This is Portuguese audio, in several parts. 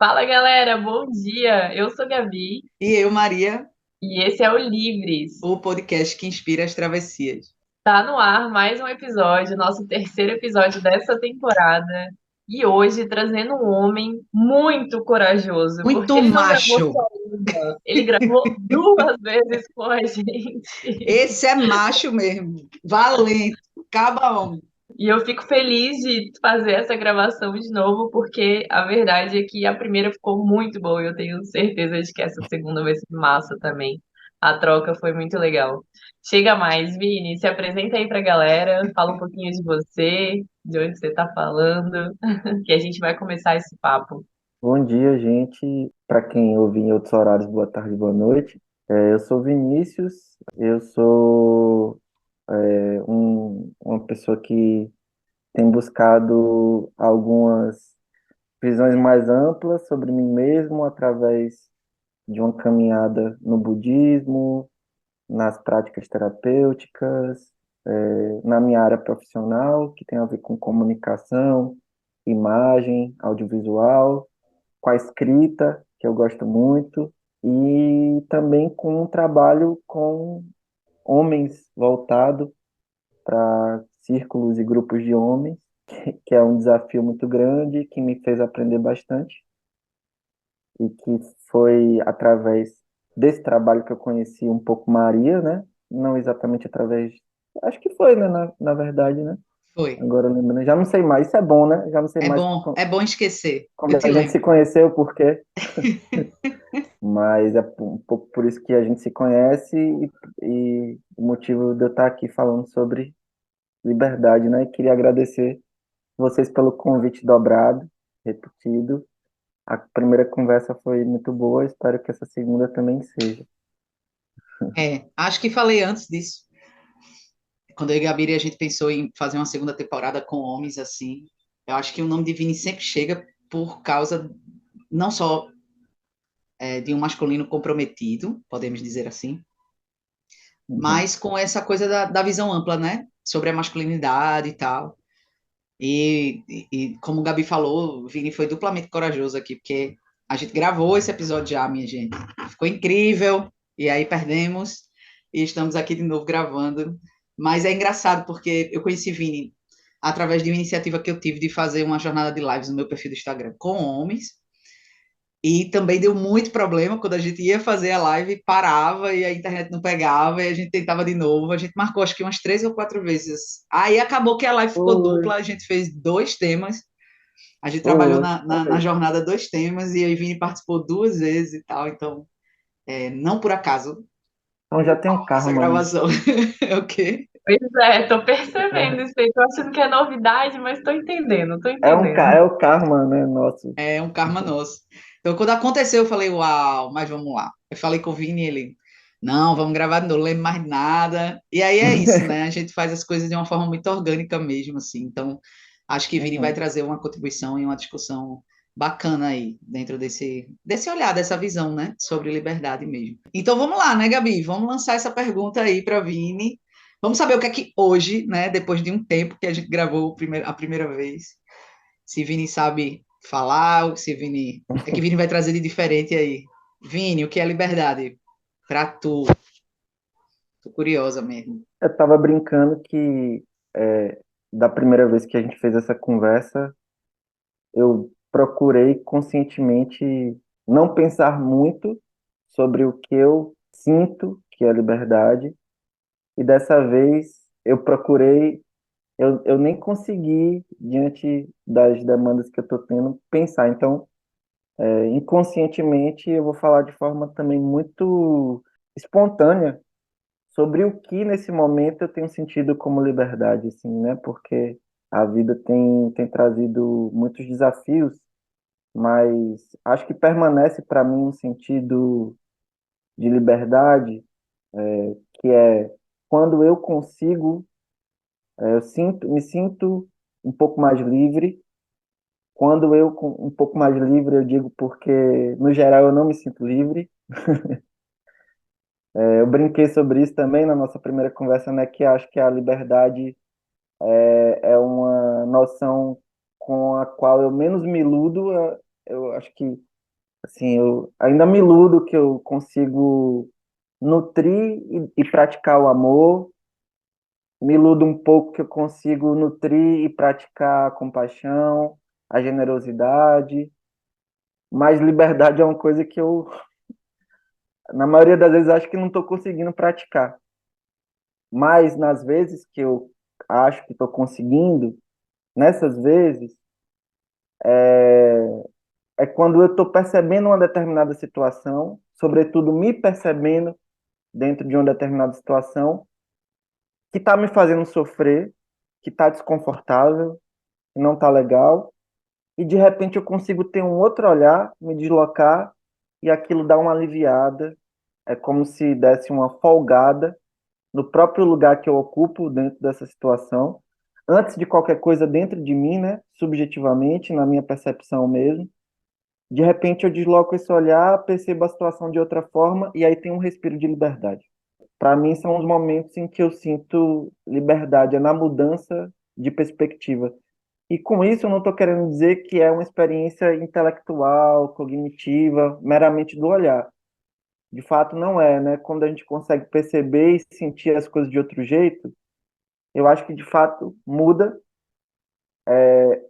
Fala galera, bom dia! Eu sou Gabi E eu, Maria, e esse é o Livres. o podcast que inspira as travessias. Tá no ar mais um episódio, nosso terceiro episódio dessa temporada. E hoje trazendo um homem muito corajoso, porque Muito ele não gravou macho. só uma, ele gravou duas vezes com a gente. Esse é macho mesmo. Valente. Caba homem. E eu fico feliz de fazer essa gravação de novo, porque a verdade é que a primeira ficou muito boa e eu tenho certeza de que essa segunda vai ser massa também. A troca foi muito legal. Chega mais, Vini, se apresenta aí pra galera, fala um pouquinho de você, de onde você tá falando, que a gente vai começar esse papo. Bom dia, gente. Para quem ouve em outros horários, boa tarde, boa noite. Eu sou Vinícius, eu sou uma pessoa que tem buscado algumas visões mais amplas sobre mim mesmo através de uma caminhada no budismo, nas práticas terapêuticas, na minha área profissional, que tem a ver com comunicação, imagem, audiovisual, com a escrita, que eu gosto muito, e também com um trabalho com homens voltado para círculos e grupos de homens, que é um desafio muito grande, que me fez aprender bastante, e que foi através desse trabalho que eu conheci um pouco Maria, né? Não exatamente através, acho que foi, né? Na verdade, né? Foi. Agora lembrando, já não sei mais, isso é bom, né? Já não sei mais É bom esquecer. Eu quando te a gente se lembro. conheceu, por quê. Mas é um pouco por isso que a gente se conhece e o motivo de eu estar aqui falando sobre liberdade, né? E queria agradecer vocês pelo convite dobrado, repetido. A primeira conversa foi muito boa, espero que essa segunda também seja. Acho que falei antes disso. Quando eu e a Gabi a gente pensou em fazer uma segunda temporada com homens assim. Eu acho que o nome de Vini sempre chega por causa não só de um masculino comprometido, podemos dizer assim, Uhum. mas com essa coisa da visão ampla, né? Sobre a masculinidade e tal. E como o Gabi falou, o Vini foi duplamente corajoso aqui, porque a gente gravou esse episódio já, minha gente. Ficou incrível, e aí perdemos, e estamos aqui de novo gravando. Mas é engraçado, porque eu conheci Vini através de uma iniciativa que eu tive de fazer uma jornada de lives no meu perfil do Instagram com homens, e também deu muito problema quando a gente ia fazer a live, parava e a internet não pegava, e a gente tentava de novo. A gente marcou acho que umas 3 ou 4 vezes. Aí acabou que a live ficou Foi, dupla, a gente fez 2 temas. A gente trabalhou foi, na foi. jornada 2 temas e aí Vini participou 2 vezes e tal. Então, não por acaso Então já tem um essa karma nisso. gravação. É o quê? Pois é, tô percebendo isso aí, tô achando que é novidade, mas tô entendendo, tô entendendo. É o karma, né? Nosso. É um karma nosso. Então, quando aconteceu, eu falei, uau, mas vamos lá. Eu falei com o Vini e ele, não, vamos gravar de novo, não lembro mais nada. E aí é isso, né? A gente faz as coisas de uma forma muito orgânica mesmo, assim. Então, acho que Vini vai Uhum. trazer uma contribuição e uma discussão bacana aí, dentro desse olhar, dessa visão, né? Sobre liberdade mesmo. Então, vamos lá, né, Gabi? Vamos lançar essa pergunta aí para Vini. Vamos saber o que é que hoje, né, depois de um tempo que a gente gravou a primeira vez, se Vini sabe falar, ou se Vini. É que Vini vai trazer de diferente aí. Vini, o que é liberdade? Pra tu. Tô curiosa mesmo. Eu tava brincando que da primeira vez que a gente fez essa conversa, eu procurei conscientemente não pensar muito sobre o que eu sinto que é liberdade, e dessa vez eu procurei, eu nem consegui, diante das demandas que eu estou tendo, pensar. Então, inconscientemente, eu vou falar de forma também muito espontânea sobre o que nesse momento eu tenho sentido como liberdade, assim, né? Porque a vida tem trazido muitos desafios, mas acho que permanece para mim um sentido de liberdade, que é quando eu consigo, me sinto um pouco mais livre. Quando um pouco mais livre, eu digo porque, no geral, eu não me sinto livre. Eu brinquei sobre isso também na nossa primeira conversa, né? Que acho que a liberdade é uma noção com a qual eu menos me iludo. Eu acho que Assim, eu ainda me iludo que eu consigo nutrir e praticar o amor, me iludo um pouco que eu consigo nutrir e praticar a compaixão, a generosidade, mas liberdade é uma coisa que eu, na maioria das vezes, acho que não estou conseguindo praticar. Mas nas vezes que eu acho que estou conseguindo, nessas vezes, é quando eu estou percebendo uma determinada situação, sobretudo me percebendo dentro de uma determinada situação, que está me fazendo sofrer, que está desconfortável, que não está legal, e de repente eu consigo ter um outro olhar, me deslocar, e aquilo dá uma aliviada, é como se desse uma folgada no próprio lugar que eu ocupo dentro dessa situação, antes de qualquer coisa dentro de mim, né, subjetivamente, na minha percepção mesmo. De repente eu desloco esse olhar, percebo a situação de outra forma e aí tem um respiro de liberdade. Para mim são os momentos em que eu sinto liberdade, é na mudança de perspectiva. E com isso eu não estou querendo dizer que é uma experiência intelectual, cognitiva, meramente do olhar. De fato não é, né? Quando a gente consegue perceber e sentir as coisas de outro jeito, eu acho que de fato muda,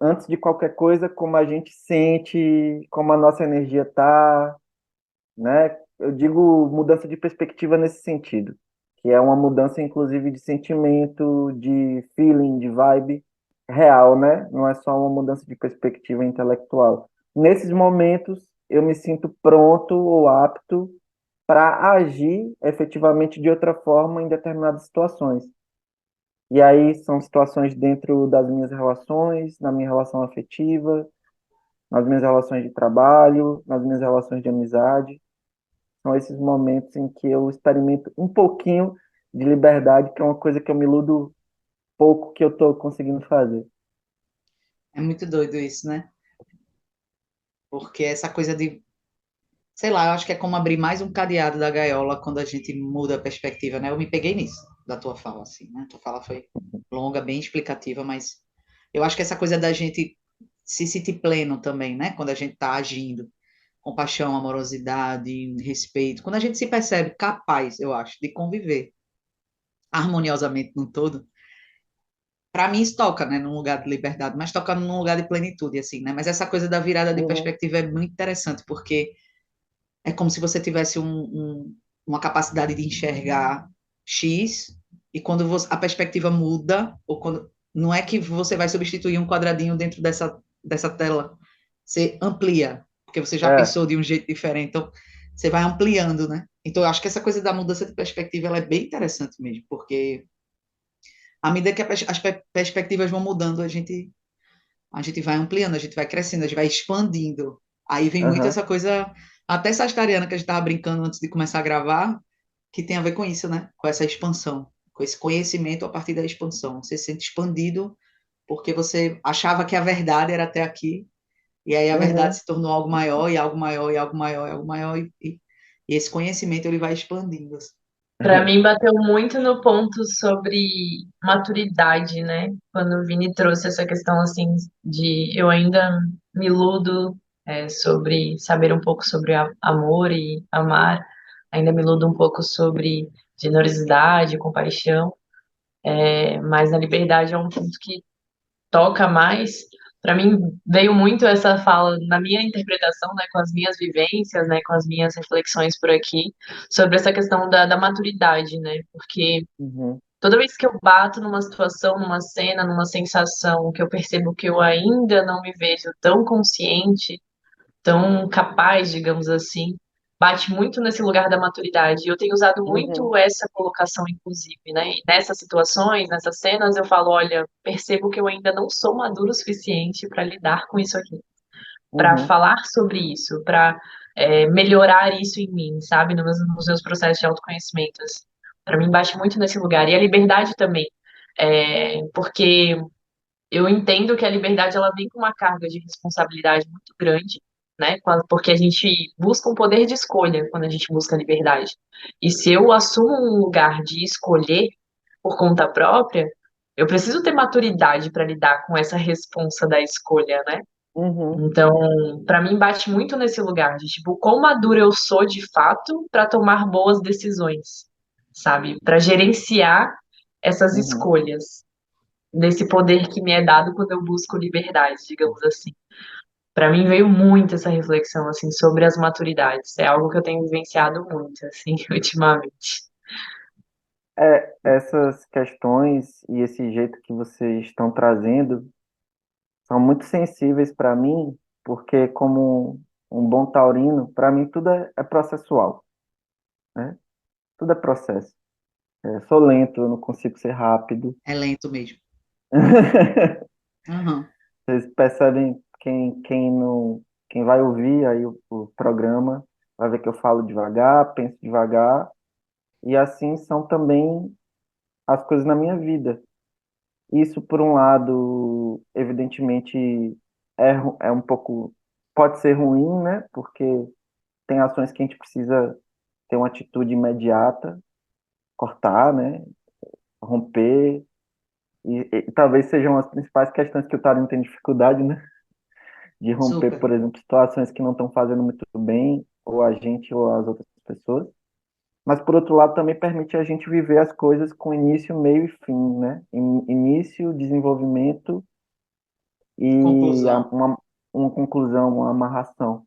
antes de qualquer coisa, como a gente sente, como a nossa energia tá, né? Eu digo mudança de perspectiva nesse sentido, que é uma mudança inclusive de sentimento, de feeling, de vibe real, né? Não é só uma mudança de perspectiva intelectual. Nesses momentos, eu me sinto pronto ou apto para agir efetivamente de outra forma em determinadas situações. E aí são situações dentro das minhas relações, na minha relação afetiva, nas minhas relações de trabalho, nas minhas relações de amizade. São esses momentos em que eu experimento um pouquinho de liberdade, que é uma coisa que eu me iludo pouco que eu estou conseguindo fazer. É muito doido isso, né? Porque essa coisa de, sei lá, eu acho que é como abrir mais um cadeado da gaiola quando a gente muda a perspectiva, né? Eu me peguei nisso, da tua fala, assim, né? Tua fala foi longa, bem explicativa, mas eu acho que essa coisa da gente se sentir pleno também, né? Quando a gente tá agindo, compaixão, amorosidade, respeito, quando a gente se percebe capaz, eu acho, de conviver harmoniosamente no todo, para mim isso toca, né, num lugar de liberdade, mas toca num lugar de plenitude, assim, né? Mas essa coisa da virada de Uhum, perspectiva é muito interessante, porque é como se você tivesse uma capacidade de enxergar X, e quando a perspectiva muda, ou quando não é que você vai substituir um quadradinho dentro dessa tela, você amplia, porque você já é, pensou de um jeito diferente, então você vai ampliando, né? Então eu acho que essa coisa da mudança de perspectiva ela é bem interessante mesmo, porque à medida que as perspectivas vão mudando, a gente vai ampliando, a gente vai crescendo, a gente vai expandindo. Aí vem muito aham, essa coisa, até sagitariana, que a gente estava brincando antes de começar a gravar, que tem a ver com isso, né? Com essa expansão, com esse conhecimento a partir da expansão. Você se sente expandido porque você achava que a verdade era até aqui, e aí a verdade uhum, se tornou algo maior, e algo maior, e algo maior, e algo maior, e esse conhecimento ele vai expandindo, assim. Para mim, bateu muito no ponto sobre maturidade, né? Quando o Vini trouxe essa questão, assim, de eu ainda me iludo, sobre saber um pouco sobre amor e amar, ainda me iludo um pouco sobre generosidade, compaixão, mas na liberdade é um ponto que toca mais. Para mim, veio muito essa fala na minha interpretação, né, com as minhas vivências, né, com as minhas reflexões por aqui, sobre essa questão da maturidade, né? Porque uhum, toda vez que eu bato numa situação, numa cena, numa sensação, que eu percebo que eu ainda não me vejo tão consciente, tão capaz, digamos assim, bate muito nesse lugar da maturidade. E eu tenho usado muito uhum, essa colocação, inclusive, né? E nessas situações, nessas cenas, eu falo, olha, percebo que eu ainda não sou maduro o suficiente para lidar com isso aqui, para uhum, falar sobre isso, para melhorar isso em mim, sabe? Nos meus processos de autoconhecimento. Para mim, bate muito nesse lugar. E a liberdade também. Porque eu entendo que a liberdade ela vem com uma carga de responsabilidade muito grande, né? Porque a gente busca um poder de escolha quando a gente busca a liberdade. E se eu assumo um lugar de escolher por conta própria, eu preciso ter maturidade para lidar com essa responsa da escolha, né? Uhum, Então, para mim bate muito nesse lugar de tipo, quão madura eu sou de fato para tomar boas decisões, sabe? Para gerenciar essas uhum. escolhas, desse poder que me é dado quando eu busco liberdade, digamos assim. Para mim veio muito essa reflexão assim sobre as maturidades. É algo que eu tenho vivenciado muito assim ultimamente. Essas questões e esse jeito que vocês estão trazendo são muito sensíveis para mim, porque como um bom taurino, para mim tudo é processual, né? Tudo é processo. Sou lento, eu não consigo ser rápido. É lento mesmo. Aham. Vocês percebem quem vai ouvir aí o programa vai ver que eu falo devagar, penso devagar, e assim são também as coisas na minha vida. Isso, por um lado, evidentemente, é um pouco, pode ser ruim, né? Porque tem ações que a gente precisa ter uma atitude imediata, cortar, né? Romper, e talvez sejam as principais questões que o Tarino tem dificuldade, né? De romper, Super. por exemplo, situações que não estão fazendo muito bem, ou a gente ou as outras pessoas. Mas, por outro lado, também permite a gente viver as coisas com início, meio e fim, né? Início, desenvolvimento e Conclusão. uma conclusão, uma amarração.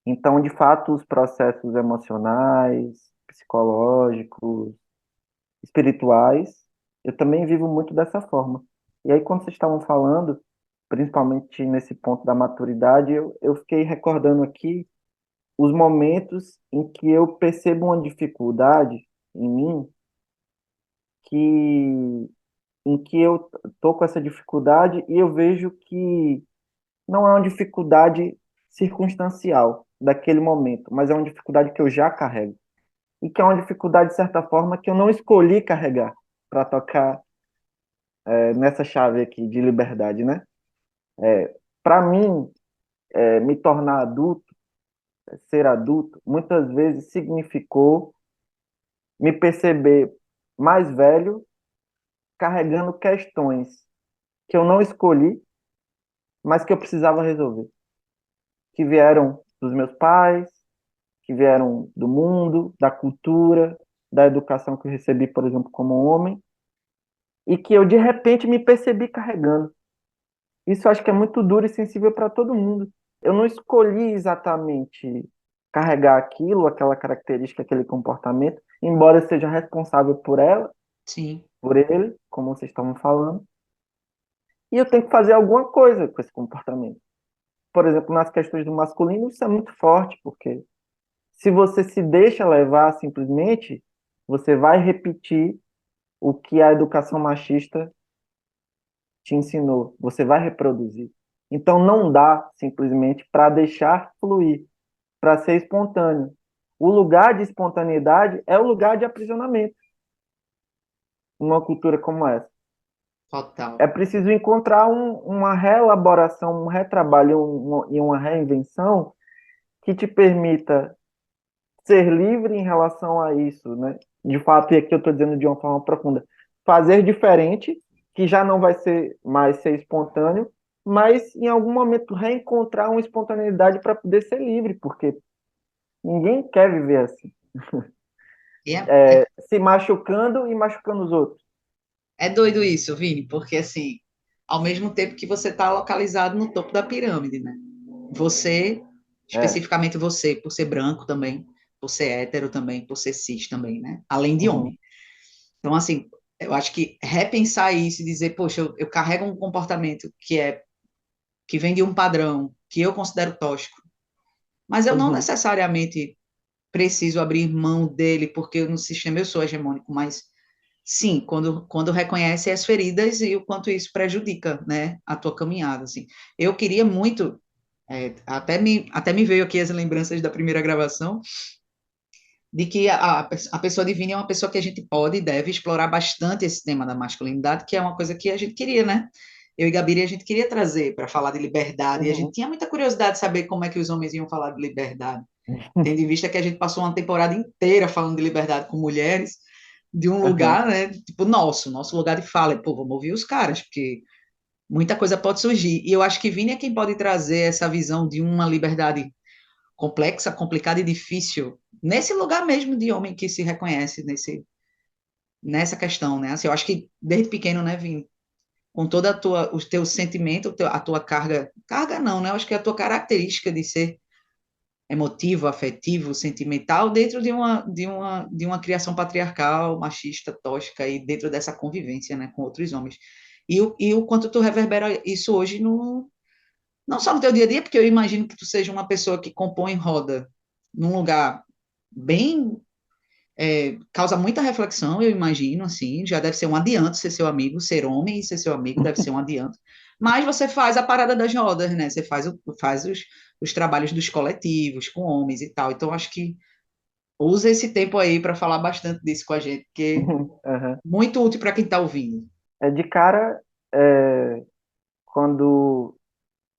Então, de fato, os processos emocionais, psicológicos, espirituais, eu também vivo muito dessa forma. E aí, quando vocês estavam falando, principalmente nesse ponto da maturidade, eu fiquei recordando aqui os momentos em que eu percebo uma dificuldade em mim, que, em que eu tô com essa dificuldade e eu vejo que não é uma dificuldade circunstancial daquele momento, mas é uma dificuldade que eu já carrego. E que é uma dificuldade, de certa forma, que eu não escolhi carregar para tocar nessa chave aqui de liberdade, né? Para mim, me tornar adulto, ser adulto, muitas vezes significou me perceber mais velho, carregando questões que eu não escolhi, mas que eu precisava resolver, que vieram dos meus pais, que vieram do mundo, da cultura, da educação que eu recebi, por exemplo, como homem, e que eu de repente me percebi carregando. Isso eu acho que é muito duro e sensível para todo mundo. Eu não escolhi exatamente carregar aquilo, aquela característica, aquele comportamento, embora eu seja responsável por ela, Sim. por ele, como vocês estavam falando, e eu tenho que fazer alguma coisa com esse comportamento. Por exemplo, nas questões do masculino, isso é muito forte, porque se você se deixa levar simplesmente, você vai repetir o que a educação machista te ensinou, você vai reproduzir. Então não dá simplesmente para deixar fluir, para ser espontâneo. O lugar de espontaneidade é o lugar de aprisionamento numa cultura como essa. É Total. preciso encontrar uma reelaboração, um retrabalho e uma reinvenção que te permita ser livre em relação a isso, né? De fato, e aqui eu estou dizendo de uma forma profunda, fazer diferente, que já não vai ser mais ser espontâneo, mas em algum momento reencontrar uma espontaneidade para poder ser livre, porque ninguém quer viver assim, E é, se machucando e machucando os outros. é doido isso, Vini, porque assim, ao mesmo tempo que você está localizado no topo da pirâmide, né? Você, É, especificamente você, por ser branco também, por ser hétero também, por ser cis também, né? Além de uhum, homem. Então, assim, eu acho que repensar isso e dizer, poxa, eu carrego um comportamento que vem de um padrão que eu considero tóxico, mas eu não uhum, necessariamente preciso abrir mão dele porque no sistema eu sou hegemônico, mas sim, quando reconhece as feridas e o quanto isso prejudica, né, a tua caminhada, assim. Eu queria muito, até me veio aqui as lembranças da primeira gravação, de que a pessoa divina é uma pessoa que a gente pode e deve explorar bastante esse tema da masculinidade, que é uma coisa que a gente queria, né? Eu e Gabiri, a gente queria trazer para falar de liberdade, e a gente uhum, tinha muita curiosidade de saber como é que os homens iam falar de liberdade, tendo em vista que a gente passou uma temporada inteira falando de liberdade com mulheres, de um uhum, lugar, né, tipo, nosso lugar de fala, e, pô, vamos ouvir os caras, porque muita coisa pode surgir. E eu acho que Vini é quem pode trazer essa visão de uma liberdade complexa, complicada e difícil, nesse lugar mesmo de homem que se reconhece nessa questão, né? Assim, eu acho que desde pequeno, né, Vini? Com toda o teu sentimento, a tua carga não, né? Eu acho que é a tua característica de ser emotivo, afetivo, sentimental, dentro de uma criação patriarcal, machista, tóxica, e dentro dessa convivência, né, com outros homens. E o quanto tu reverbera isso hoje no, não só no teu dia a dia, porque eu imagino que tu seja uma pessoa que compõe roda num lugar bem, causa muita reflexão, eu imagino, assim, já deve ser um adianto ser seu amigo, ser homem e ser seu amigo deve ser um adianto. Mas você faz a parada das rodas, né? Você faz os trabalhos dos coletivos com homens e tal. Então, acho que usa esse tempo aí para falar bastante disso com a gente, porque Aham. é muito útil para quem está ouvindo. De cara, é, quando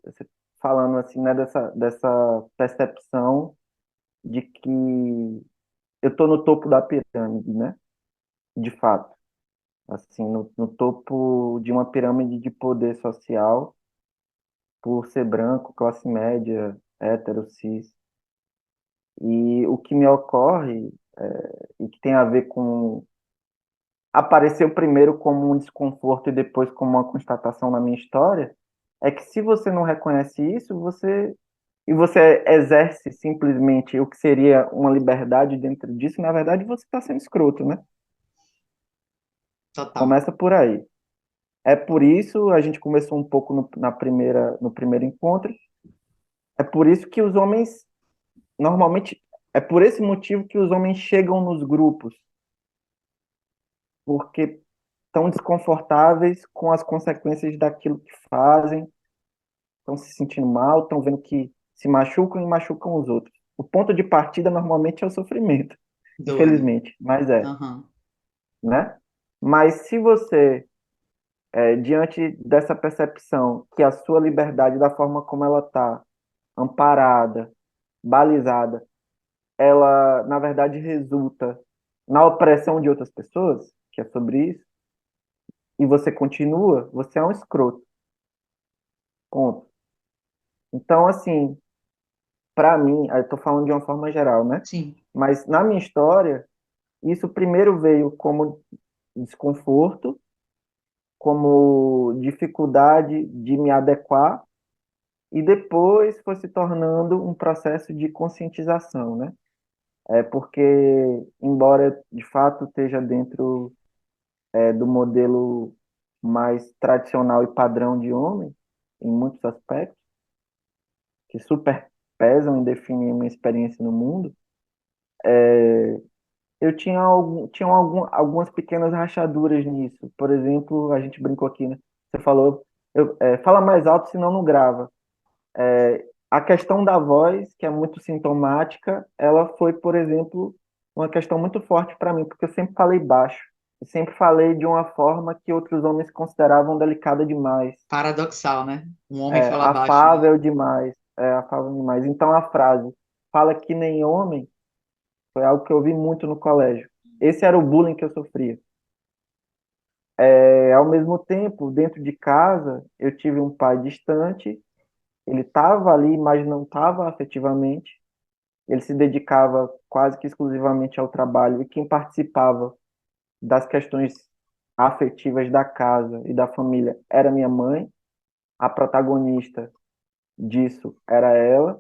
você falando assim, né, dessa percepção de que eu estou no topo da pirâmide, né? De fato, assim, no topo de uma pirâmide de poder social, por ser branco, classe média, hétero, cis. E o que me ocorre, e que tem a ver com apareceu primeiro como um desconforto e depois como uma constatação na minha história, é que se você não reconhece isso, você exerce simplesmente o que seria uma liberdade dentro disso, na verdade você está sendo escroto, né? Total. Começa por aí. É por isso, a gente começou um pouco no primeiro encontro, é por isso que os homens, normalmente, é por esse motivo que os homens chegam nos grupos, porque estão desconfortáveis com as consequências daquilo que fazem, estão se sentindo mal, estão vendo que se machucam e machucam os outros. O ponto de partida normalmente é o sofrimento, Doido. infelizmente, mas é, Aham. né? Mas se você, diante dessa percepção que a sua liberdade, da forma como ela está, amparada, balizada, ela, na verdade, resulta na opressão de outras pessoas, que é sobre isso, e você continua, você é um escroto, ponto. Então, assim, para mim, eu estou falando de uma forma geral, né? Sim. Mas na minha história, isso primeiro veio como desconforto, como dificuldade de me adequar, e depois foi se tornando um processo de conscientização, né? É porque, embora de fato esteja dentro do modelo mais tradicional e padrão de homem, em muitos aspectos, que super pesam em definir minha experiência no mundo, eu tinha algumas pequenas rachaduras nisso. Por exemplo, a gente brincou aqui, né? Você falou, fala mais alto, senão não grava. A questão da voz, que é muito sintomática, ela foi, por exemplo, uma questão muito forte para mim, porque eu sempre falei baixo. E sempre falei de uma forma que outros homens consideravam delicada demais, Paradoxal, né? Um homem fala baixo, né? afável demais, afável demais. Então a frase fala que nem homem foi algo que eu vi muito no colégio. Esse era o bullying que eu sofria. Ao mesmo tempo, dentro de casa, eu tive um pai distante, ele estava ali, mas não estava afetivamente. Ele se dedicava quase que exclusivamente ao trabalho, e quem participava das questões afetivas da casa e da família era minha mãe. A protagonista disso era ela.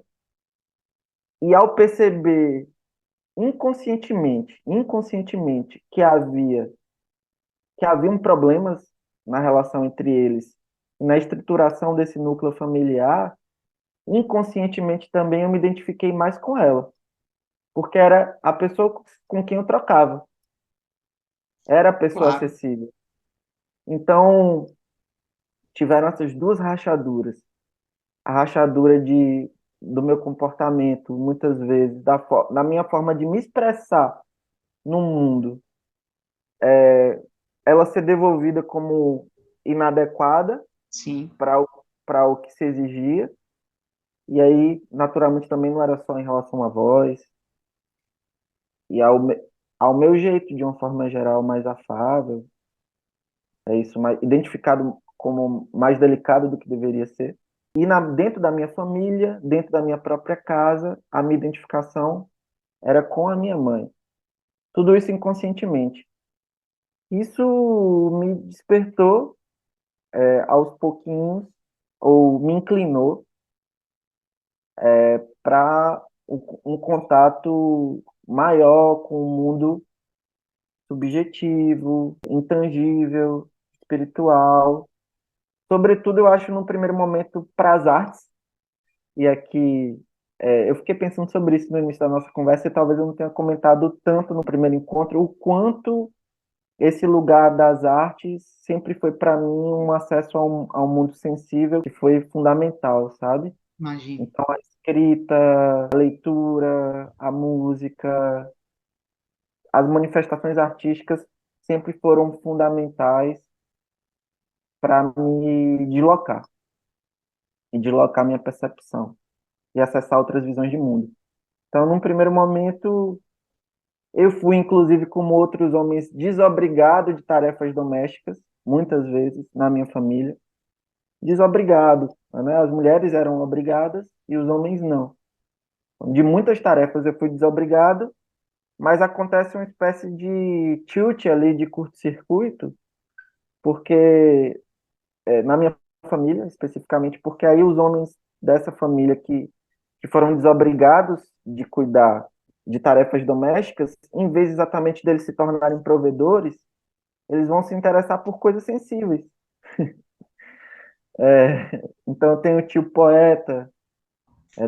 E ao perceber inconscientemente que haviam problemas na relação entre eles, na estruturação desse núcleo familiar, inconscientemente também eu me identifiquei mais com ela, porque era a pessoa com quem eu trocava, era a pessoa Claro. acessível. Então, tiveram essas duas rachaduras. A rachadura do meu comportamento, muitas vezes, da minha forma de me expressar no mundo, ela ser devolvida como inadequada Sim. para o que se exigia. E aí, naturalmente, também não era só em relação à voz, e ao meu jeito, de uma forma geral, mais afável, é isso, mais identificado. como mais delicado do que deveria ser. E dentro da minha família, dentro da minha própria casa, a minha identificação era com a minha mãe. Tudo isso inconscientemente. Isso me despertou, aos pouquinhos, ou me inclinou para um contato maior com o mundo subjetivo, intangível, espiritual. Sobretudo, eu acho, no primeiro momento, para as artes. E aqui, eu fiquei pensando sobre isso no início da nossa conversa e talvez eu não tenha comentado tanto no primeiro encontro, o quanto esse lugar das artes sempre foi para mim um acesso a um mundo sensível que foi fundamental, sabe? Imagino. Então, a escrita, a leitura, a música, as manifestações artísticas sempre foram fundamentais para me deslocar e deslocar minha percepção e acessar outras visões de mundo. Então, num primeiro momento, eu fui, inclusive, como outros homens, desobrigado de tarefas domésticas, muitas vezes, na minha família. Desobrigado, né? As mulheres eram obrigadas e os homens não. De muitas tarefas eu fui desobrigado, mas acontece uma espécie de tilt ali, de curto-circuito, porque na minha família, especificamente, porque aí os homens dessa família que foram desobrigados de cuidar de tarefas domésticas, em vez exatamente deles se tornarem provedores, eles vão se interessar por coisas sensíveis. Então, eu tenho um tio poeta,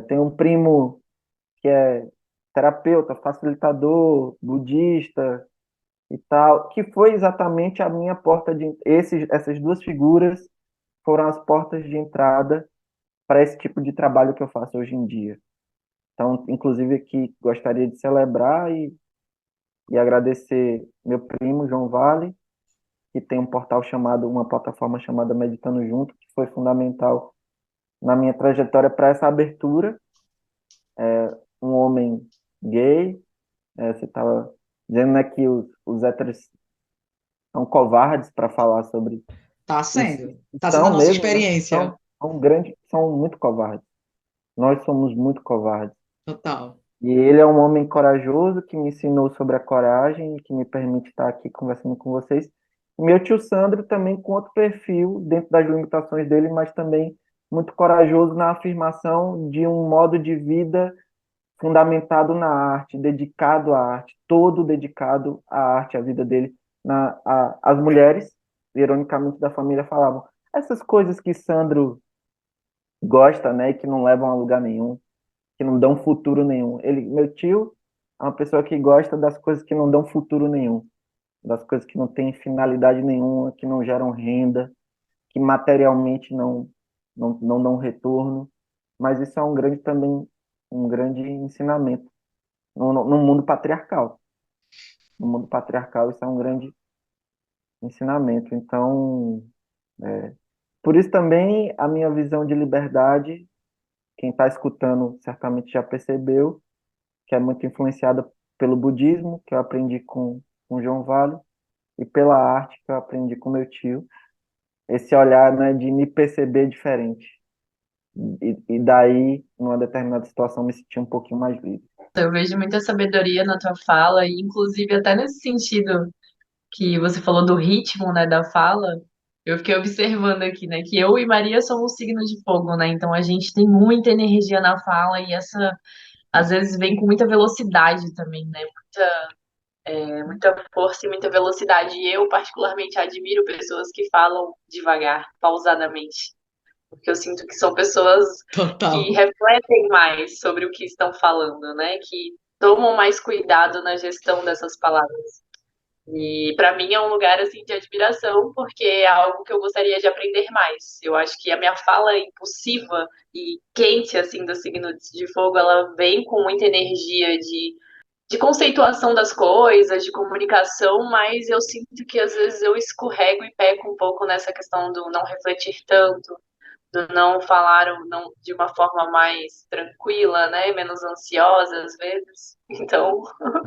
tenho um primo que é terapeuta, facilitador, budista e tal, que foi exatamente a minha porta de essas duas figuras foram as portas de entrada para esse tipo de trabalho que eu faço hoje em dia. Então, inclusive aqui gostaria de celebrar e agradecer meu primo João Vale, que tem um portal chamado, uma plataforma chamada Meditando Junto, que foi fundamental na minha trajetória para essa abertura. Um homem gay, você estava dizendo, né, que os héteros são covardes para falar sobre Tá isso. sendo. Tá sendo a São nossa mesmo, né? experiência. São muito covardes. Nós somos muito covardes. Total. E ele é um homem corajoso que me ensinou sobre a coragem e que me permite estar aqui conversando com vocês. E meu tio Sandro também com outro perfil, dentro das limitações dele, mas também muito corajoso na afirmação de um modo de vida fundamentado na arte, dedicado à arte, todo dedicado à arte, à vida dele. As mulheres, ironicamente, da família falavam essas coisas que Sandro gosta, né, e que não levam a lugar nenhum, que não dão futuro nenhum. Meu tio é uma pessoa que gosta das coisas que não dão futuro nenhum, das coisas que não têm finalidade nenhuma, que não geram renda, que materialmente não dão retorno. Mas isso é um grande também, um grande ensinamento no mundo patriarcal. No mundo patriarcal isso é um grande ensinamento. Então, por isso também a minha visão de liberdade, quem está escutando certamente já percebeu, que é muito influenciada pelo budismo, que eu aprendi com João Vale, e pela arte, que eu aprendi com meu tio. Esse olhar, né, de me perceber diferente. E daí, numa determinada situação, me sentir um pouquinho mais livre. Eu vejo muita sabedoria na tua fala, e inclusive até nesse sentido que você falou do ritmo, né, da fala, eu fiquei observando aqui, né, que eu e Maria somos signos de fogo, né, então a gente tem muita energia na fala e essa, às vezes, vem com muita velocidade também, né, muita força e muita velocidade. E eu, particularmente, admiro pessoas que falam devagar, pausadamente, porque eu sinto que são pessoas que Total. refletem mais sobre o que estão falando, né, que tomam mais cuidado na gestão dessas palavras. E para mim é um lugar assim de admiração, porque é algo que eu gostaria de aprender mais. Eu acho que a minha fala impulsiva e quente assim do signo de fogo, ela vem com muita energia de conceituação das coisas, de comunicação, mas eu sinto que às vezes eu escorrego e peco um pouco nessa questão do não refletir tanto, do não falar não, de uma forma mais tranquila, né, menos ansiosa às vezes. Então,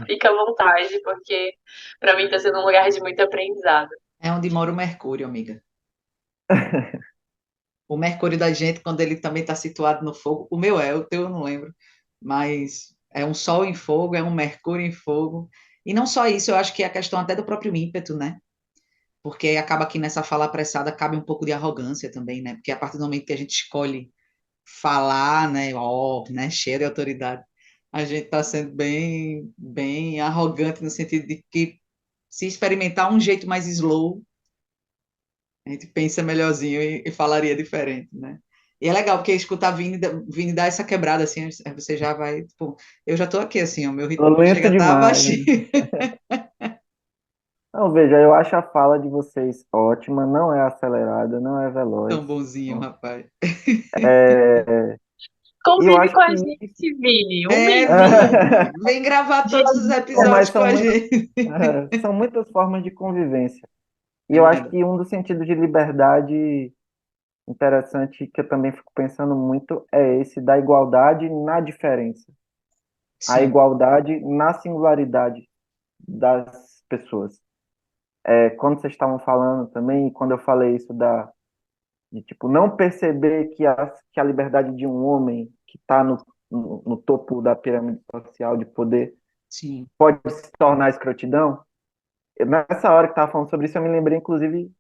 fica à vontade, porque para mim está sendo um lugar de muito aprendizado. É onde mora o Mercúrio, amiga. O Mercúrio da gente, quando ele também está situado no fogo, o meu é, o teu eu não lembro, mas é um Sol em fogo, é um Mercúrio em fogo. E não só isso, eu acho que é a questão até do próprio ímpeto, né? Porque acaba que nessa fala apressada cabe um pouco de arrogância também, né? Porque a partir do momento que a gente escolhe falar, né, ó, né, cheio de autoridade, a gente está sendo bem arrogante no sentido de que se experimentar um jeito mais slow, a gente pensa melhorzinho e falaria diferente, né? E é legal, porque escutar Vini dar essa quebrada, assim, aí você já vai, tipo, eu já tô aqui, assim, o meu Tô ritmo chega lento a estar demais. baixinho. Não, veja, eu acho a fala de vocês ótima, não é acelerada, não é Tão veloz. bonzinho, rapaz. É, e eu Convive acho com a que gente, Vini. Um É, mêsinho Vini, vem gravar de todos os Não, mas episódios com são a muitas, gente. são muitas formas de convivência. E É eu acho verdade. que um dos sentidos de liberdade interessante que eu também fico pensando muito é esse da igualdade na diferença. A Sim, igualdade na singularidade das pessoas. Quando vocês estavam falando também, quando eu falei isso de tipo, não perceber que a liberdade de um homem que está no topo da pirâmide social de poder sim, pode se tornar escrotidão. Nessa hora que estava falando sobre isso, eu me lembrei, inclusive,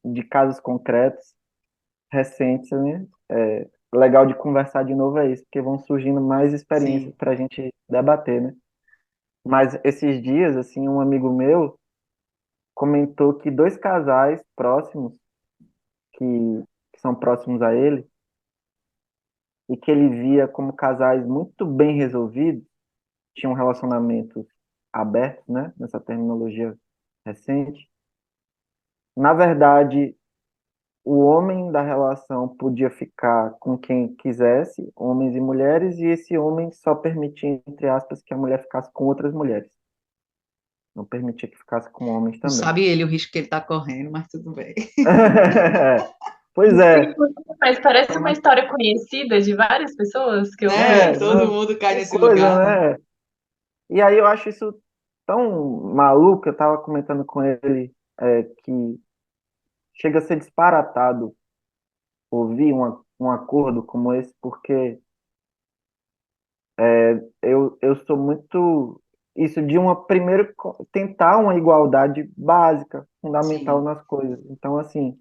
de casos concretos, recentes, né? Legal de conversar de novo é isso, porque vão surgindo mais experiências sim, para a gente debater, né? Mas esses dias, assim, um amigo meu comentou que dois casais próximos, que, que são próximos a ele, e que ele via como casais muito bem resolvidos, tinham relacionamentos abertos, né? Nessa terminologia recente. Na verdade, o homem da relação podia ficar com quem quisesse, homens e mulheres, e esse homem só permitia, entre aspas, que a mulher ficasse com outras mulheres. Não permitia que ficasse com homens não também. sabe ele o risco que ele está correndo, mas tudo bem. Pois é. mas parece Então, uma história conhecida de várias pessoas que eu Né? ouvi. Todo não, mundo cai que nesse coisa, lugar, né? né? E aí eu acho isso tão maluco, eu tava comentando com ele que chega a ser disparatado ouvir um acordo como esse, porque eu sou muito isso de uma primeiro tentar uma igualdade básica, fundamental Sim, nas coisas. Então, assim,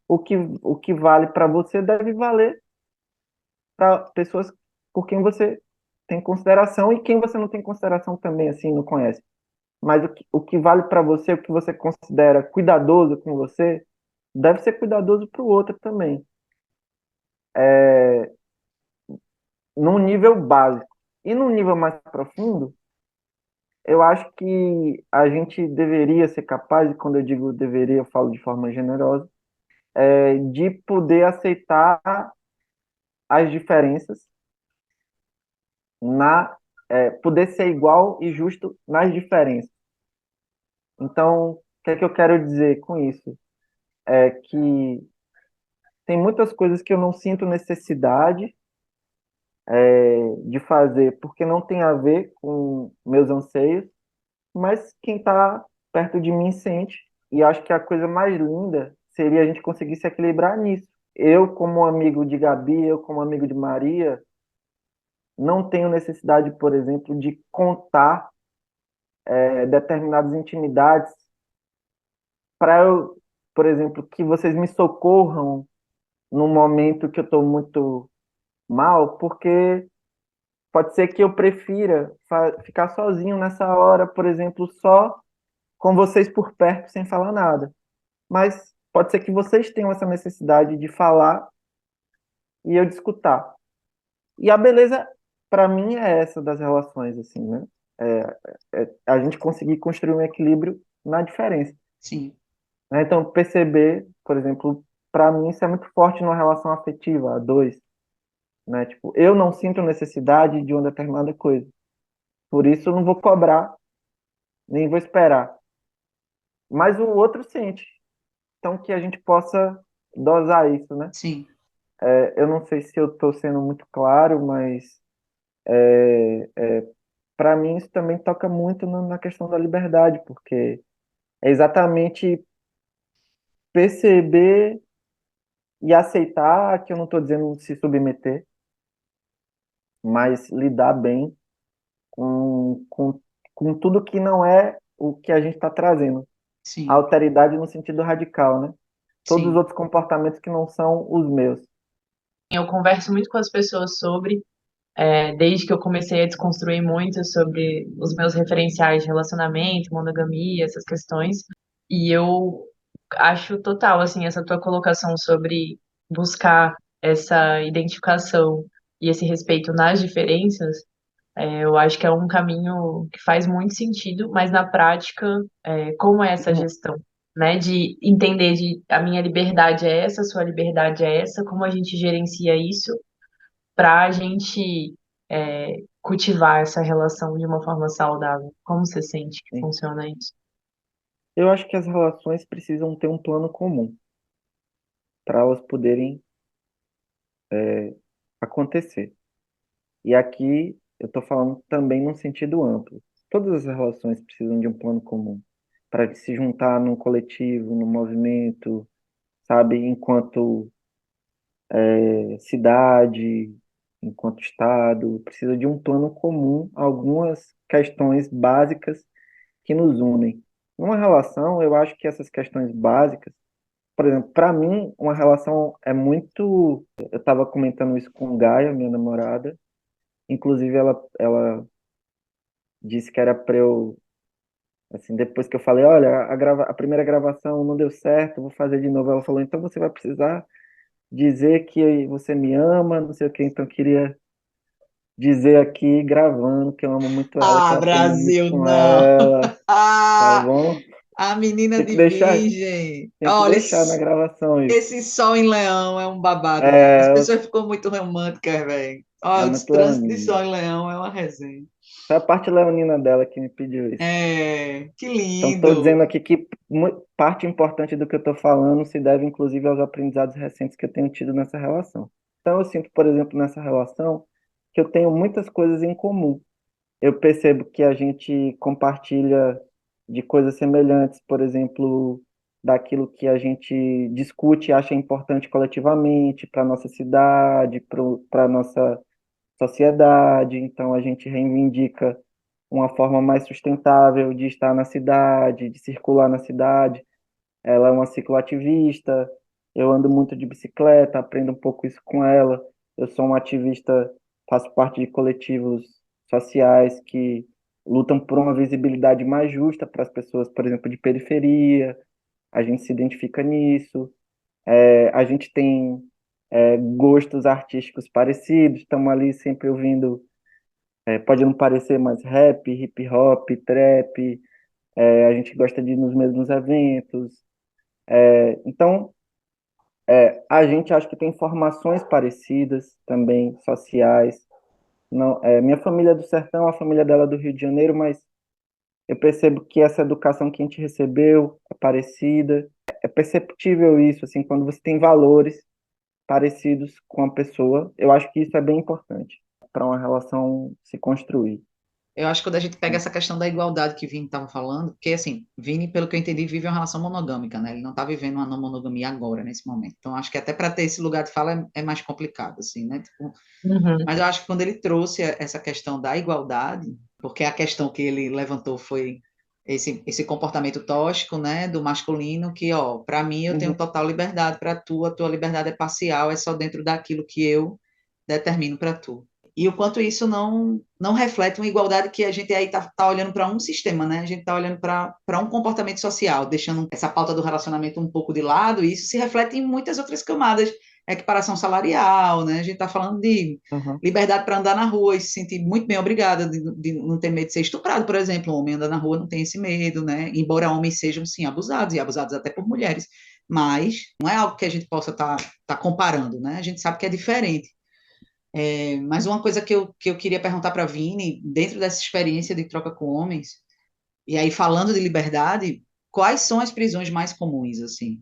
o que vale para você deve valer para pessoas por quem você tem consideração e quem você não tem consideração também, assim, não conhece. Mas o que vale para você, o que você considera cuidadoso com você, deve ser cuidadoso para o outro também, num nível básico. E num nível mais profundo, eu acho que a gente deveria ser capaz, e quando eu digo deveria, eu falo de forma generosa, de poder aceitar as diferenças, poder ser igual e justo nas diferenças. Então, o que é que eu quero dizer com isso? É que tem muitas coisas que eu não sinto necessidade de fazer, porque não tem a ver com meus anseios, mas quem está perto de mim sente. E acho que a coisa mais linda seria a gente conseguir se equilibrar nisso. Eu, como amigo de Gabi, eu, como amigo de Maria, não tenho necessidade, por exemplo, de contar determinadas intimidades para eu, por exemplo, que vocês me socorram num momento que eu estou muito mal, porque pode ser que eu prefira ficar sozinho nessa hora, por exemplo, só com vocês por perto, sem falar nada. Mas pode ser que vocês tenham essa necessidade de falar e eu de escutar. E a beleza, para mim, é essa das relações, assim, né? A gente conseguir construir um equilíbrio na diferença, sim, né? Então, perceber, por exemplo, para mim isso é muito forte numa relação afetiva, a dois, né? Tipo, eu não sinto necessidade de uma determinada coisa. Por isso, eu não vou cobrar, nem vou esperar. Mas o outro sente. Então, que a gente possa dosar isso, né? sim, Eu não sei se eu estou sendo muito claro, mas para mim isso também toca muito na questão da liberdade, porque é exatamente perceber. e aceitar que eu não estou dizendo se submeter, mas lidar bem com tudo que não é o que a gente está trazendo. A Sim, alteridade no sentido radical, né? Todos os sim. outros comportamentos que não são os meus. Eu converso muito com as pessoas sobre, desde que eu comecei a desconstruir muito sobre os meus referenciais de relacionamento, monogamia, essas questões. E eu acho total, assim, essa tua colocação sobre buscar essa identificação e esse respeito nas diferenças. Eu acho que é um caminho que faz muito sentido, mas na prática, como é essa gestão, né? De entender de a minha liberdade é essa, a sua liberdade é essa, como a gente gerencia isso para a gente cultivar essa relação de uma forma saudável. Como você sente que Sim. funciona isso? Eu acho que as relações precisam ter um plano comum para elas poderem acontecer. E aqui eu estou falando também num sentido amplo. Todas as relações precisam de um plano comum para se juntar num coletivo, num movimento, sabe, enquanto cidade, enquanto Estado, precisa de um plano comum, algumas questões básicas que nos unem. Numa relação, eu acho que essas questões básicas, por exemplo, para mim, uma relação é muito. Eu estava comentando isso com Gaia, minha namorada, inclusive ela disse que era para eu. Assim, depois que eu falei, olha, a primeira gravação não deu certo, vou fazer de novo. Ela falou, então você vai precisar dizer que você me ama, não sei o que, então eu queria dizer aqui, gravando, que eu amo muito ela, que Ah, eu aprendo muito Brasil, com não! ela, tá Ah, bom? a menina Tem que de deixar, virgem. tem que Olha, deixar na gravação isso. esse sol em Leão é um babado, viu? As É, pessoas ficam muito românticas, velho. é Olha, esse muito trânsito de leonina. sol em Leão é uma resenha. Foi a parte leonina dela que me pediu isso. É, que Então, estou dizendo lindo. aqui que parte importante do que eu estou falando se deve, inclusive, aos aprendizados recentes que eu tenho tido nessa relação. Então, eu sinto, por exemplo, nessa relação, que eu tenho muitas coisas em comum. Eu percebo que a gente compartilha de coisas semelhantes, por exemplo, daquilo que a gente discute e acha importante coletivamente para a nossa cidade, para a nossa sociedade. Então, a gente reivindica uma forma mais sustentável de estar na cidade, de circular na cidade. Ela é uma cicloativista, eu ando muito de bicicleta, aprendo um pouco isso com ela. Eu sou um ativista, faço parte de coletivos sociais que lutam por uma visibilidade mais justa para as pessoas, por exemplo, de periferia. A gente se identifica nisso. A gente tem gostos artísticos parecidos, estamos ali sempre ouvindo, pode não parecer, mas rap, hip hop, trap. A gente gosta de ir nos mesmos eventos. Então, a gente acha que tem formações parecidas também, sociais. Não, minha família é do sertão, a família dela é do Rio de Janeiro, mas eu percebo que essa educação que a gente recebeu é parecida. É perceptível isso, assim, quando você tem valores parecidos com a pessoa. Eu acho que isso é bem importante para uma relação se construir. Eu acho que quando a gente pega essa questão da igualdade que o Vini estava falando, porque assim, Vini, pelo que eu entendi, vive uma relação monogâmica, né? Ele não está vivendo uma não monogamia agora, nesse momento. Então, acho que até para ter esse lugar de fala é mais complicado, assim, né? Tipo, Uhum. mas eu acho que quando ele trouxe essa questão da igualdade, porque a questão que ele levantou foi esse comportamento tóxico, né, do masculino, que, ó, para mim eu tenho Uhum, total liberdade, para tu, a tua liberdade é parcial, é só dentro daquilo que eu determino para tu. E o quanto isso não reflete uma igualdade que a gente aí tá olhando para um sistema, né? A gente está olhando para um comportamento social, deixando essa pauta do relacionamento um pouco de lado, e isso se reflete em muitas outras camadas, equiparação salarial, né? A gente está falando de uhum, liberdade para andar na rua e se sentir muito bem obrigada, de não ter medo de ser estuprado, por exemplo. O homem anda na rua, não tem esse medo, né? Embora homens sejam, sim, abusados, e abusados até por mulheres, mas não é algo que a gente possa tá comparando, né? A gente sabe que é diferente. Mas uma coisa que eu queria perguntar para a Vini, dentro dessa experiência de troca com homens, e aí falando de liberdade, quais são as prisões mais comuns, assim,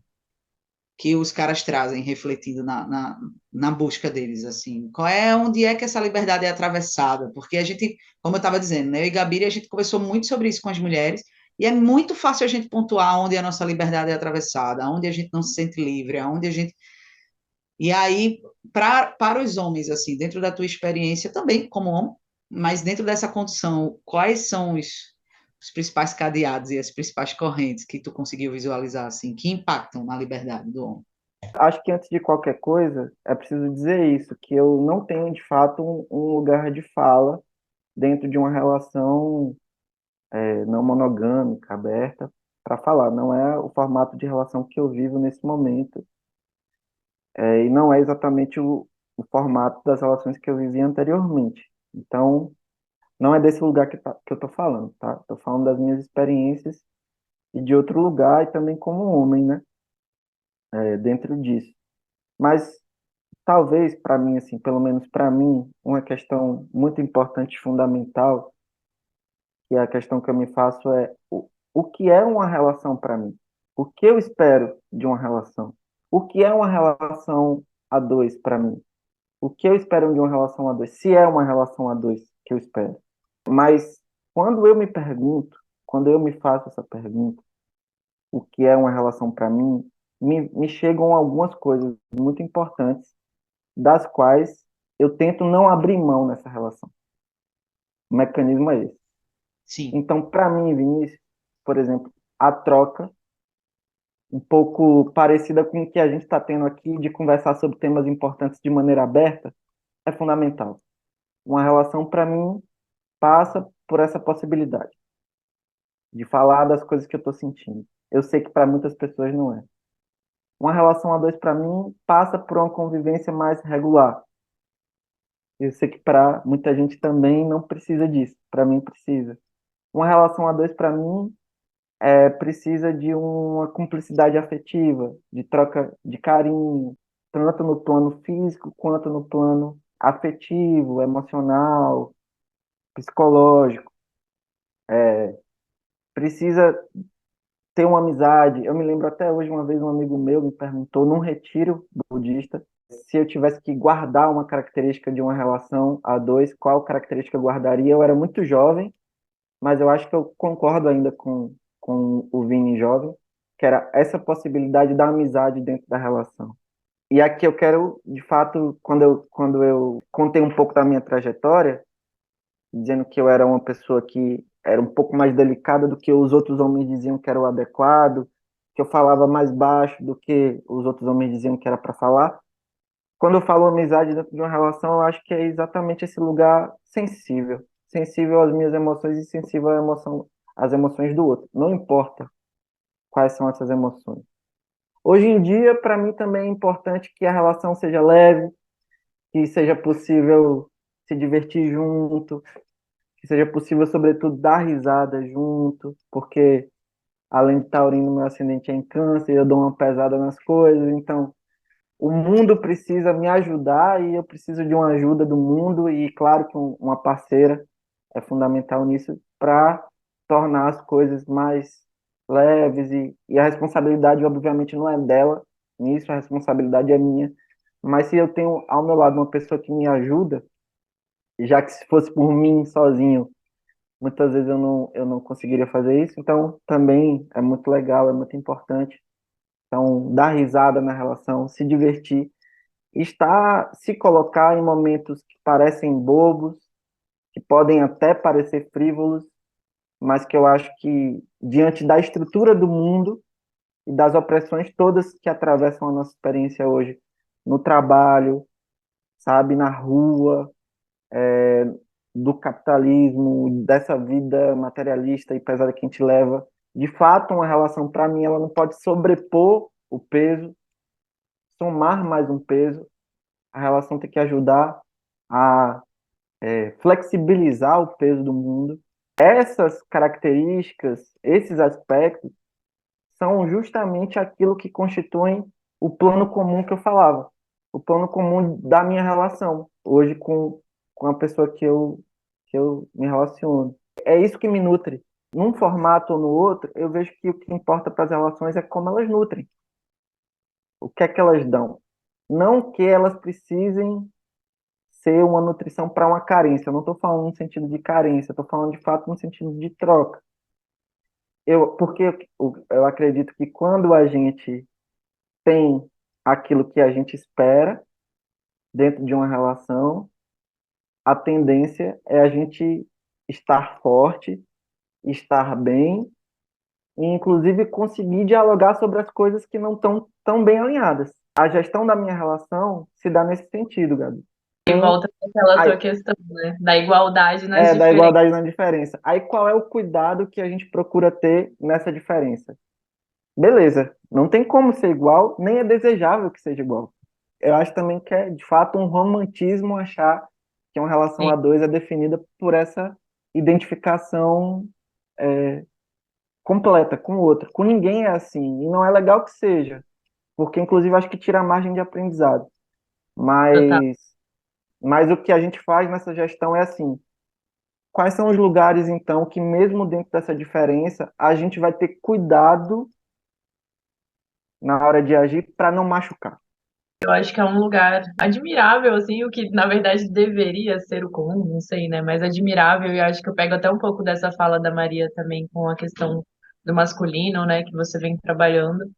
que os caras trazem, refletindo na busca deles, assim? Onde é que essa liberdade é atravessada? Porque a gente, como eu estava dizendo, né, eu e Gabi, a gente conversou muito sobre isso com as mulheres, e é muito fácil a gente pontuar onde a nossa liberdade é atravessada, onde a gente não se sente livre, onde a gente E aí, para os homens, assim, dentro da tua experiência também como homem, mas dentro dessa condição, quais são os principais cadeados e as principais correntes que tu conseguiu visualizar, assim, que impactam na liberdade do homem? Acho que antes de qualquer coisa, é preciso dizer isso, que eu não tenho de fato um lugar de fala dentro de uma relação não monogâmica, aberta, para falar. Não é o formato de relação que eu vivo nesse momento, e não é exatamente o formato das relações que eu vivi anteriormente. Então, não é desse lugar que eu estou falando, tá? Estou falando das minhas experiências e de outro lugar e também como homem, né? Dentro disso. Mas talvez para mim, assim, pelo menos para mim, uma questão muito importante e fundamental, que é a questão que eu me faço é o que é uma relação para mim? O que eu espero de uma relação? O que é uma relação a dois para mim? O que eu espero de uma relação a dois? Se é uma relação a dois que eu espero. Mas quando eu me pergunto, quando eu me faço essa pergunta, o que é uma relação para mim, me chegam algumas coisas muito importantes, das quais eu tento não abrir mão nessa relação. O mecanismo é esse. Sim, Então, para mim, Vinícius, por exemplo, a troca, um pouco parecida com o que a gente está tendo aqui, de conversar sobre temas importantes de maneira aberta, é fundamental. Uma relação, para mim, passa por essa possibilidade de falar das coisas que eu estou sentindo. Eu sei que para muitas pessoas não é. Uma relação a dois, para mim, passa por uma convivência mais regular. Eu sei que para muita gente também não precisa disso. Para mim, precisa. Uma relação a dois, para mim, precisa de uma cumplicidade afetiva, de troca de carinho, tanto no plano físico quanto no plano afetivo, emocional, psicológico. Precisa ter uma amizade. Eu me lembro até hoje, uma vez um amigo meu me perguntou, num retiro budista, se eu tivesse que guardar uma característica de uma relação a dois, qual característica eu guardaria? Eu era muito jovem, mas eu acho que eu concordo ainda com o Vini jovem, que era essa possibilidade da amizade dentro da relação. E aqui eu quero, de fato, quando eu contei um pouco da minha trajetória, dizendo que eu era uma pessoa que era um pouco mais delicada do que os outros homens diziam que era o adequado, que eu falava mais baixo do que os outros homens diziam que era para falar. Quando eu falo amizade dentro de uma relação, eu acho que é exatamente esse lugar sensível, sensível às minhas emoções e sensível à emoção, às emoções do outro. Não importa quais são essas emoções. Hoje em dia, para mim também é importante que a relação seja leve, que seja possível se divertir junto, que seja possível, sobretudo, dar risada junto, porque além de taurino, meu ascendente é em câncer, eu dou uma pesada nas coisas, então o mundo precisa me ajudar e eu preciso de uma ajuda do mundo e claro que uma parceira é fundamental nisso para tornar as coisas mais leves e a responsabilidade obviamente não é dela nisso, a responsabilidade é minha, mas se eu tenho ao meu lado uma pessoa que me ajuda, já que se fosse por mim sozinho, muitas vezes eu não conseguiria fazer isso, então também é muito legal, é muito importante. Então, dar risada na relação, se divertir, se colocar em momentos que parecem bobos, que podem até parecer frívolos, mas que eu acho que, diante da estrutura do mundo e das opressões todas que atravessam a nossa experiência hoje, no trabalho, sabe, na rua, do capitalismo, dessa vida materialista e pesada que a gente leva, de fato, uma relação, para mim, ela não pode sobrepor o peso, somar mais um peso, a relação tem que ajudar a flexibilizar o peso do mundo. Essas características, esses aspectos, são justamente aquilo que constituem o plano comum que eu falava, o plano comum da minha relação, hoje com a pessoa que eu me relaciono. É isso que me nutre. Num formato ou no outro, eu vejo que o que importa para as relações é como elas nutrem, o que é que elas dão. Não que elas precisem ser uma nutrição para uma carência. Eu não estou falando no sentido de carência, eu estou falando de fato no sentido de troca. Porque eu acredito que quando a gente tem aquilo que a gente espera dentro de uma relação, a tendência é a gente estar forte, estar bem e, inclusive, conseguir dialogar sobre as coisas que não estão tão bem alinhadas. A gestão da minha relação se dá nesse sentido, Gabi. E Tem volta para aquela a, tua questão, né? Da igualdade nas da diferenças. igualdade na diferença. Aí qual é o cuidado que a gente procura ter nessa diferença? Beleza, não tem como ser igual, nem é desejável que seja igual. Eu acho também que é, de fato, um romantismo achar que uma relação Sim, a dois é definida por essa identificação completa com o outro. Com ninguém é assim, e não é legal que seja, porque, inclusive, acho que tira a margem de aprendizado. total. Mas, mas o que a gente faz nessa gestão é assim, quais são os lugares, então, que mesmo dentro dessa diferença, a gente vai ter cuidado na hora de agir para não machucar? Eu acho que é um lugar admirável, assim, o que na verdade deveria ser o comum, não sei, né? Mas admirável, e eu acho que eu pego até um pouco dessa fala da Maria também com a questão do masculino, né? Que você vem trabalhando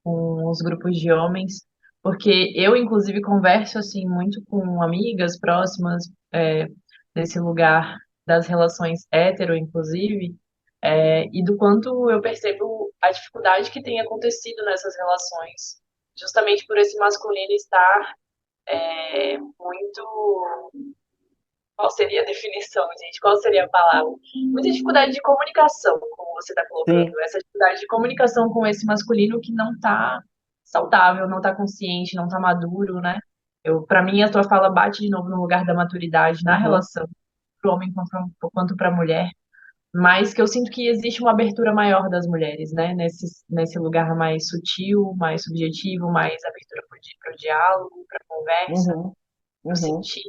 com os grupos de homens, porque eu, inclusive, converso, assim, muito com amigas próximas, nesse lugar das relações hétero, inclusive, e do quanto eu percebo a dificuldade que tem acontecido nessas relações, justamente por esse masculino estar muito. Qual seria a definição, gente? Qual seria a palavra? Muita dificuldade de comunicação, como você está colocando. Sim, Essa dificuldade de comunicação com esse masculino que não está saudável, não está consciente, não está maduro, né? Para mim, a tua fala bate de novo no lugar da maturidade na uhum, relação para o homem quanto para a mulher, mas que eu sinto que existe uma abertura maior das mulheres, né? Nesse lugar mais sutil, mais subjetivo, mais abertura para o diálogo, para a conversa, uhum, para o uhum, sentir.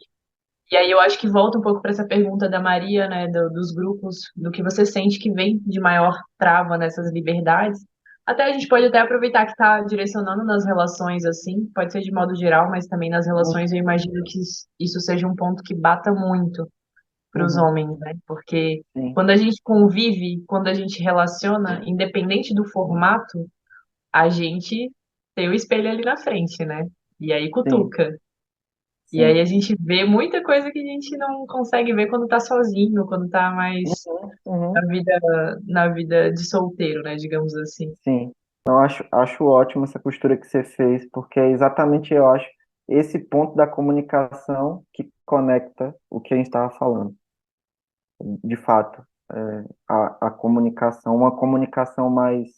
E aí eu acho que volta um pouco para essa pergunta da Maria, né, dos grupos, do que você sente que vem de maior trava nessas liberdades. Até a gente pode até aproveitar que está direcionando nas relações assim, pode ser de modo geral, mas também nas relações eu imagino que isso seja um ponto que bata muito para os uhum, homens, né? Porque sim, quando a gente convive, quando a gente relaciona, independente do formato, a gente tem o espelho ali na frente, né? E aí sim, cutuca. E aí sim. a gente vê muita coisa que a gente não consegue ver quando tá sozinho, quando tá mais Uhum, na uhum, vida, na vida de solteiro, né? Digamos assim. sim. Eu acho ótimo essa costura que você fez, porque é exatamente, eu acho, esse ponto da comunicação que conecta o que a gente estava falando. De fato, a comunicação, uma comunicação mais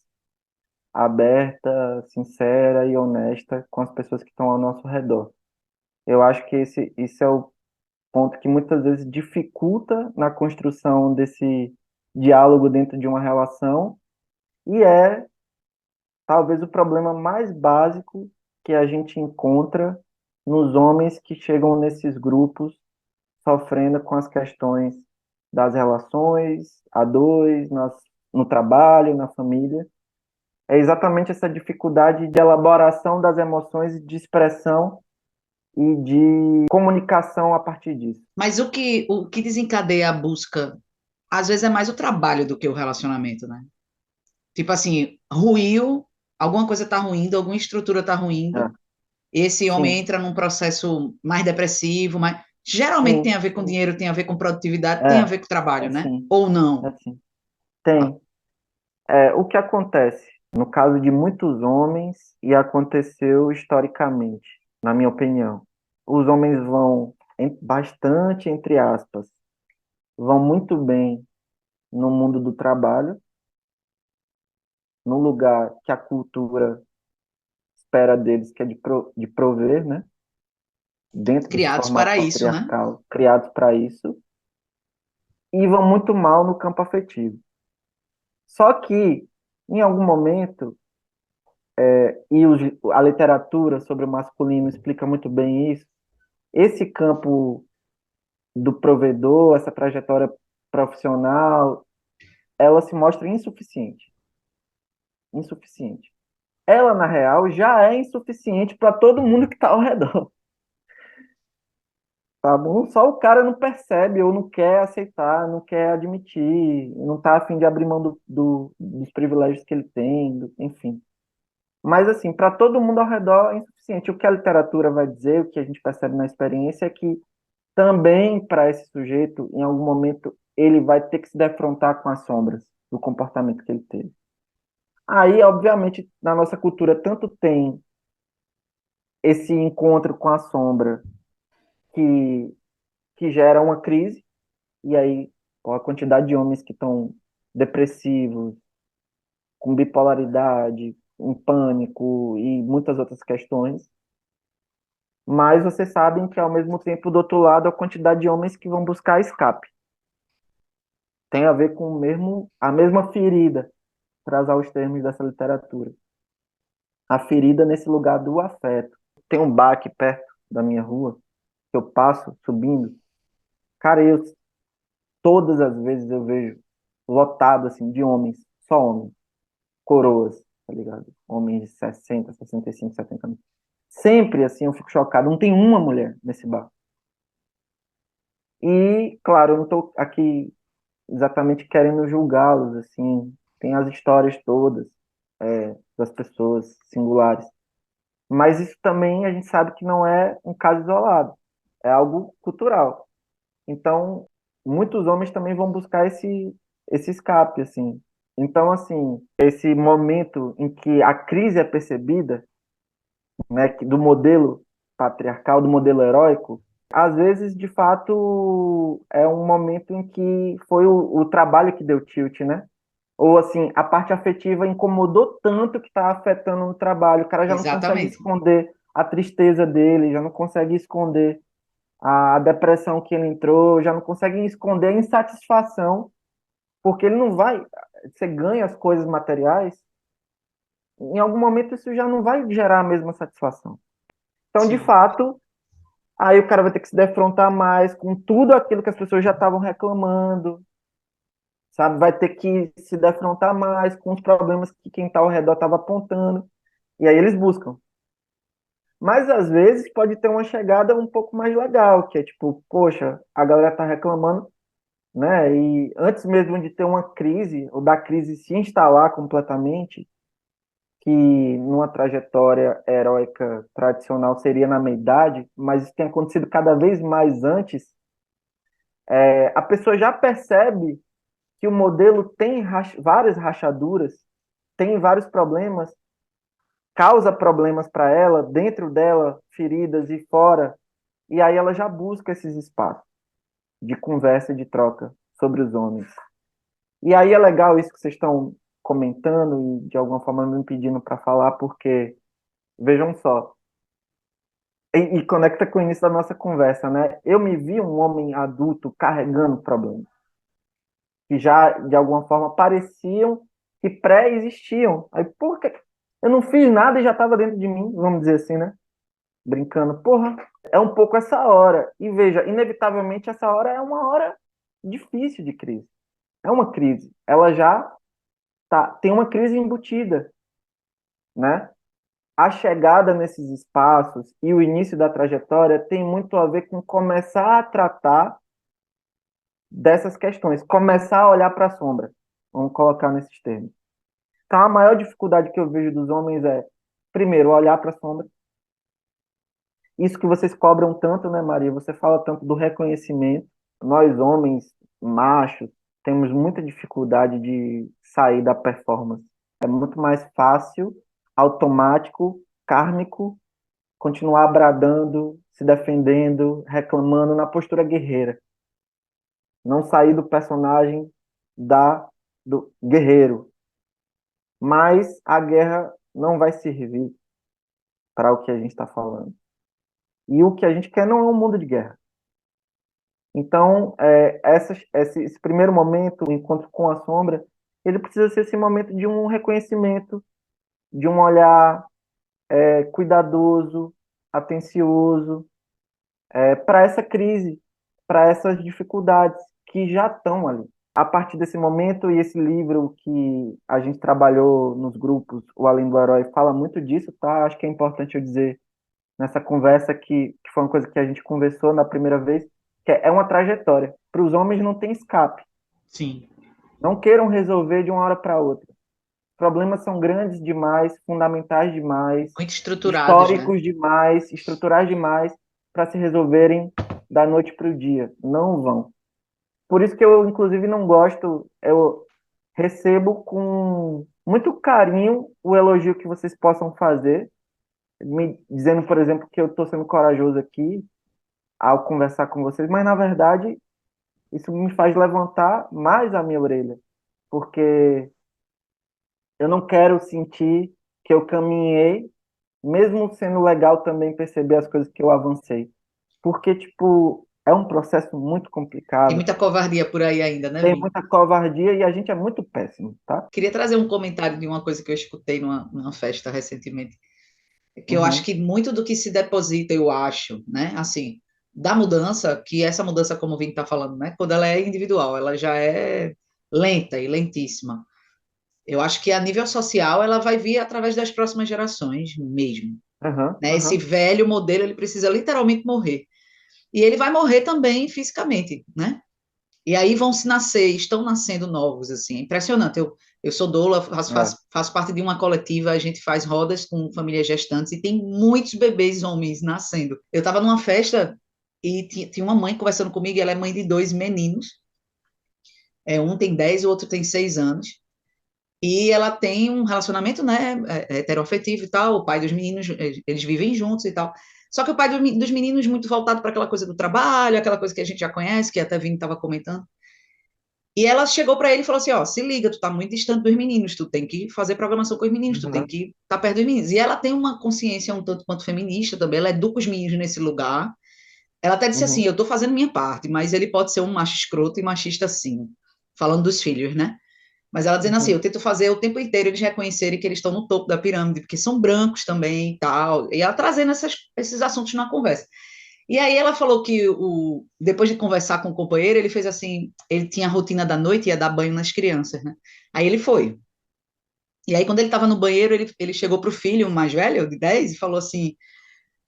aberta, sincera e honesta com as pessoas que estão ao nosso redor. Eu acho que esse é o ponto que muitas vezes dificulta na construção desse diálogo dentro de uma relação e é talvez o problema mais básico que a gente encontra nos homens que chegam nesses grupos sofrendo com as questões das relações a dois, no trabalho, na família. É exatamente essa dificuldade de elaboração das emoções, de expressão e de comunicação a partir disso. Mas o que desencadeia a busca, às vezes é mais o trabalho do que o relacionamento, né? Tipo assim, ruiu, alguma coisa tá ruindo, alguma estrutura tá ruindo, É, esse homem sim, entra num processo mais depressivo, mas geralmente tem sim, a ver com sim. dinheiro, tem a ver com produtividade, tem a É, ver com trabalho, é né? sim, Ou não. é sim. Tem. O que acontece no caso de muitos homens e aconteceu historicamente, na minha opinião. Os homens vão bastante, entre aspas, vão muito bem no mundo do trabalho, no lugar que a cultura espera deles, que é de prover, né? Dentro desse Criados formato para isso, né? patriarcal, criados para isso, e vão muito mal no campo afetivo. Só que, em algum momento, a literatura sobre o masculino explica muito bem isso, esse campo do provedor, essa trajetória profissional, ela se mostra insuficiente. Insuficiente. Ela, na real, já é insuficiente para todo mundo que está ao redor. Tá bom? Só o cara não percebe ou não quer aceitar, não quer admitir, não está a fim de abrir mão dos privilégios que ele tem, enfim. Mas, assim, para todo mundo ao redor é insuficiente. O que a literatura vai dizer, o que a gente percebe na experiência é que também para esse sujeito, em algum momento, ele vai ter que se defrontar com as sombras do comportamento que ele teve. Aí, obviamente, na nossa cultura, tanto tem esse encontro com a sombra que, que gera uma crise, e aí a quantidade de homens que estão depressivos, com bipolaridade, em pânico e muitas outras questões. Mas vocês sabem que, ao mesmo tempo, do outro lado, a quantidade de homens que vão buscar escape. Tem a ver com a mesma ferida, para usar os termos dessa literatura. A ferida nesse lugar do afeto. Tem um bar aqui perto da minha rua, que eu passo subindo. Cara, todas as vezes eu vejo lotado, assim, de homens, só homens, coroas, tá ligado? Homens de 60, 65, 70 anos. Sempre, assim, eu fico chocado. Não tem uma mulher nesse bar. E, claro, eu não estou aqui exatamente querendo julgá-los, assim, tem as histórias todas das pessoas singulares. Mas isso também a gente sabe que não é um caso isolado, é algo cultural. Então, muitos homens também vão buscar esse escape, assim. Então, assim, esse momento em que a crise é percebida, né, do modelo patriarcal, do modelo heróico, às vezes, de fato, é um momento em que foi o trabalho que deu tilt, né? Ou assim, a parte afetiva incomodou tanto que está afetando no trabalho, o cara já não consegue Exatamente. esconder a tristeza dele, já não consegue esconder a depressão que ele entrou, já não consegue esconder a insatisfação, porque ele não vai, você ganha as coisas materiais, em algum momento isso já não vai gerar a mesma satisfação. Então, de Sim. fato, aí o cara vai ter que se defrontar mais com tudo aquilo que as pessoas já estavam reclamando, sabe? Vai ter que se defrontar mais com os problemas que quem está ao redor estava apontando. E aí eles buscam. Mas às vezes pode ter uma chegada um pouco mais legal, que é tipo, poxa, a galera tá reclamando, né? E antes mesmo de ter uma crise, ou da crise se instalar completamente, que numa trajetória heróica tradicional seria na meia-idade, mas isso tem acontecido cada vez mais antes, a pessoa já percebe que o modelo tem várias rachaduras, tem vários problemas, causa problemas para ela, dentro dela, feridas e fora, e aí ela já busca esses espaços de conversa e de troca sobre os homens. E aí é legal isso que vocês estão comentando e de alguma forma me pedindo para falar, porque vejam só, e conecta com o início da nossa conversa, né? Eu me vi um homem adulto carregando problemas que já de alguma forma pareciam que pré-existiam. Aí, por que eu não fiz nada e já estava dentro de mim, vamos dizer assim, né? Brincando, porra, é um pouco essa hora. E veja, inevitavelmente essa hora é uma hora difícil de crise. É uma crise. Ela já tem uma crise embutida, né? A chegada nesses espaços e o início da trajetória tem muito a ver com começar a tratar dessas questões, começar a olhar para a sombra. Vamos colocar nesses termos. Então, a maior dificuldade que eu vejo dos homens é, primeiro, olhar para a sombra. Isso que vocês cobram tanto, né, Maria? Você fala tanto do reconhecimento. Nós, homens, machos, temos muita dificuldade de sair da performance. É muito mais fácil, automático, kármico, continuar bradando, se defendendo, reclamando na postura guerreira. Não sair do personagem do guerreiro. Mas a guerra não vai servir para o que a gente está falando. E o que a gente quer não é um mundo de guerra. Então, esse primeiro momento, o encontro com a sombra, ele precisa ser esse momento de um reconhecimento, de um olhar cuidadoso, atencioso, para essa crise, para essas dificuldades que já estão ali. A partir desse momento, e esse livro que a gente trabalhou nos grupos, O Além do Herói, fala muito disso, tá? Acho que é importante eu dizer nessa conversa que foi uma coisa que a gente conversou na primeira vez, que é uma trajetória. Para os homens não tem escape. Sim. Não queiram resolver de uma hora para outra. problemas são grandes demais, fundamentais demais, Muito estruturados, né? históricos demais, estruturais demais para se resolverem da noite para o dia. Não vão. Por isso que eu, inclusive, não gosto, eu recebo com muito carinho o elogio que vocês possam fazer, me dizendo, por exemplo, que eu estou sendo corajoso aqui ao conversar com vocês, mas na verdade isso me faz levantar mais a minha orelha, porque eu não quero sentir que eu caminhei, mesmo sendo legal também perceber as coisas que eu avancei. Porque, tipo, é um processo muito Tem complicado, muita covardia por aí ainda, né, tem Vi? muita covardia e a gente é muito péssimo, tá? Queria trazer um comentário de uma coisa que eu escutei numa festa recentemente, que eu acho Uhum, que muito do que se deposita, eu acho, né, assim, da mudança, que essa mudança, como o Vini está falando, né, quando ela é individual, ela já é lenta e lentíssima. Eu acho que a nível social ela vai vir através das próximas gerações mesmo, uhum, né? Esse uhum, velho modelo ele precisa literalmente morrer e ele vai morrer também fisicamente, né? E aí vão se nascer, estão nascendo novos assim. É impressionante. Eu sou doula, é, faço parte de uma coletiva, a gente faz rodas com famílias gestantes e tem muitos bebês homens nascendo. Eu estava numa festa e tinha uma mãe conversando comigo, e ela é mãe de dois meninos. Um tem 10 e o outro tem 6 anos. E ela tem um relacionamento, né, heteroafetivo e tal, o pai dos meninos, eles vivem juntos e tal. Só que o pai dos meninos muito voltado para aquela coisa do trabalho, aquela coisa que a gente já conhece, que até Vini estava comentando. E ela chegou para ele e falou assim, ó, se liga, tu tá muito distante dos meninos, tu tem que fazer programação com os meninos, tu tem uhum, que estar tá perto dos meninos. E ela tem uma consciência um tanto quanto feminista também, ela educa os meninos nesse lugar. Ela até disse assim, uhum, eu tô fazendo minha parte, mas ele pode ser um macho escroto e machista sim, falando dos filhos, né? Mas ela dizendo assim, eu uhum, tento fazer o tempo inteiro eles reconhecerem que eles estão no topo da pirâmide, porque são brancos também e tal. E ela trazendo esses assuntos na conversa. E aí ela falou que depois de conversar com o companheiro, ele fez assim, ele tinha a rotina da noite, ia dar banho nas crianças, né? Aí ele foi. E aí quando ele estava no banheiro, ele chegou para o filho, o mais velho, de 10 e falou assim,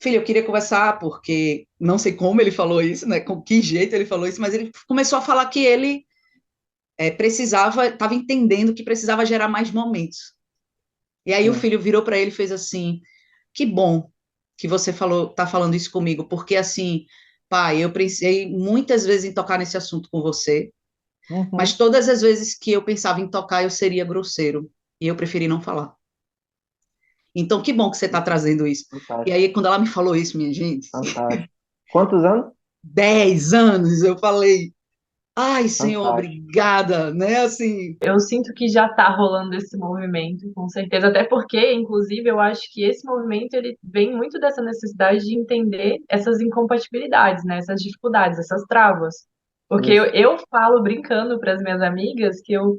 filho, eu queria conversar, porque não sei como ele falou isso, né? Com que jeito ele falou isso, mas ele começou a falar que ele precisava, estava entendendo que precisava gerar mais momentos. E aí o sim, filho virou para ele e fez assim: que bom que você tá falando isso comigo, porque assim, pai, eu pensei muitas vezes em tocar nesse assunto com você, mas uhum, todas as vezes que eu pensava em tocar, eu seria grosseiro, e eu preferi não falar. Então, que bom que você está trazendo isso. E fantástico, aí, quando ela me falou isso, minha gente, fantástico. Quantos anos? 10 anos, eu falei, ai, Senhor, Fantástico. obrigada, né? Assim, Eu sinto que já tá rolando esse movimento, com certeza. Até porque, inclusive, eu acho que esse movimento ele vem muito dessa necessidade de entender essas incompatibilidades, né? Essas dificuldades, essas travas. Porque eu, Isso. eu falo brincando para as minhas amigas que eu,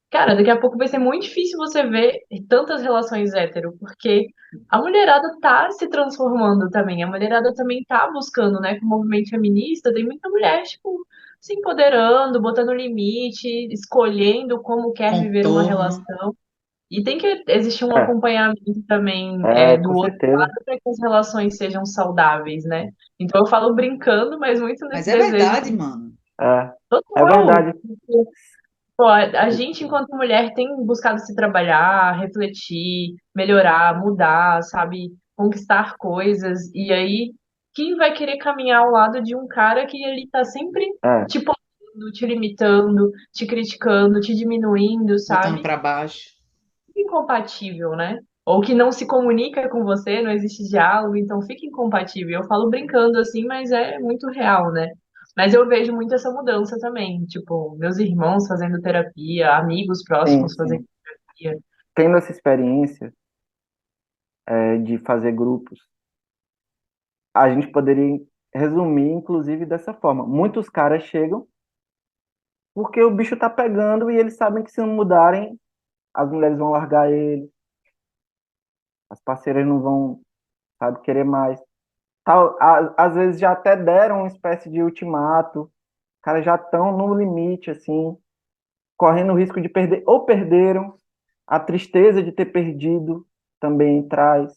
cara, daqui a pouco vai ser muito difícil você ver tantas relações hétero, porque a mulherada tá se transformando também. A mulherada também tá buscando, né? Com o movimento feminista, tem muita mulher, tipo, se empoderando, botando limite, escolhendo como quer viver uma contorno. relação. E tem que existir um É, acompanhamento também do com outro certeza. lado para que as relações sejam saudáveis, né? Então eu falo brincando, mas muito Mas nesse é desejo verdade, mano. É, é total. verdade. Pô, a gente, enquanto mulher, tem buscado se trabalhar, refletir, melhorar, mudar, sabe? Conquistar coisas. E aí, quem vai querer caminhar ao lado de um cara que ele tá sempre É, te podando, te limitando, te criticando, te diminuindo, Botando sabe? para baixo. Incompatível, né? Ou que não se comunica com você, não existe diálogo, então fica incompatível. Eu falo brincando assim, mas é muito real, né? Mas eu vejo muito essa mudança também, tipo, meus irmãos fazendo terapia, amigos sim, próximos fazendo sim. terapia. Tendo essa experiência, de fazer grupos, a gente poderia resumir, inclusive, dessa forma. Muitos caras chegam porque o bicho tá pegando e eles sabem que se não mudarem, as mulheres vão largar ele, as parceiras não vão, sabe, querer mais. Tal, às vezes já até deram uma espécie de ultimato, os caras já estão no limite, assim, correndo o risco de perder, ou perderam, a tristeza de ter perdido também traz.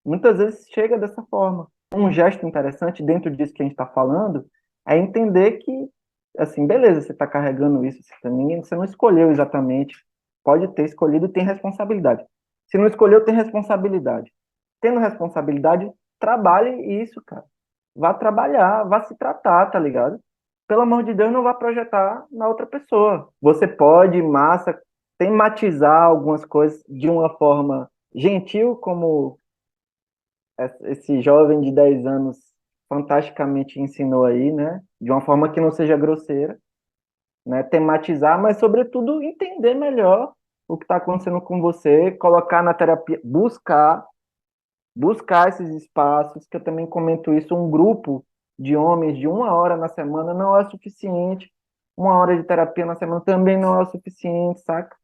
Muitas vezes chega dessa forma. Um gesto interessante dentro disso que a gente está falando é entender que, assim, beleza, você está carregando isso, você, também, você não escolheu exatamente, Pode ter escolhido, tem responsabilidade. Se não escolheu, tem responsabilidade. Tendo responsabilidade, trabalhe isso, cara. Vá trabalhar, vá se tratar, tá ligado? Pelo amor de Deus, não vá projetar na outra pessoa. Você pode, massa, tematizar algumas coisas de uma forma gentil, como esse jovem de 10 anos fantasticamente ensinou aí, né? De uma forma que não seja grosseira, né? Tematizar, mas sobretudo entender melhor o que está acontecendo com você, colocar na terapia, buscar esses espaços, que eu também comento isso, um grupo de homens de 1 hora na semana não é suficiente, 1 hora de terapia na semana também não é o suficiente, saca?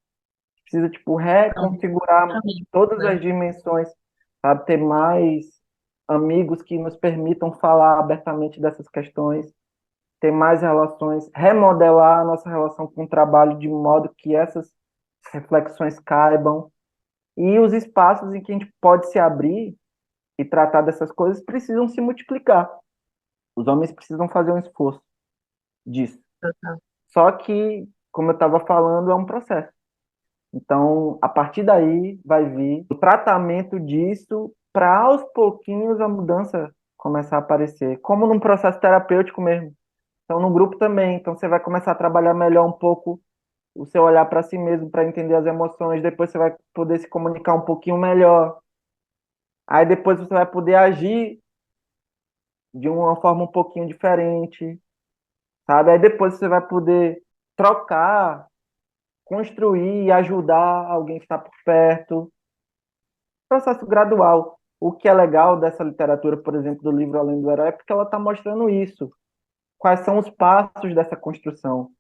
Precisa, tipo, São reconfigurar amigos, todas né? as dimensões, sabe? Ter mais amigos que nos permitam falar abertamente dessas questões, ter mais relações, remodelar a nossa relação com o trabalho de modo que essas reflexões caibam, e os espaços em que a gente pode se abrir e tratar dessas coisas precisam se multiplicar. Os homens precisam fazer um esforço disso. Total. Só que, como eu estava falando, é um processo. Então, a partir daí vai vir o tratamento disso para aos pouquinhos a mudança começar a aparecer, como num processo terapêutico mesmo. Então, no grupo também. Então, você vai começar a trabalhar melhor um pouco o seu olhar para si mesmo, para entender as emoções. Depois, você vai poder se comunicar um pouquinho melhor. Aí, depois, você vai poder agir de uma forma um pouquinho diferente, sabe? Aí, depois, você vai poder trocar, construir e ajudar alguém que está por perto. Processo gradual. O que é legal dessa literatura, por exemplo, do livro Além do Herói, é porque ela está mostrando isso. Quais são os passos dessa construção?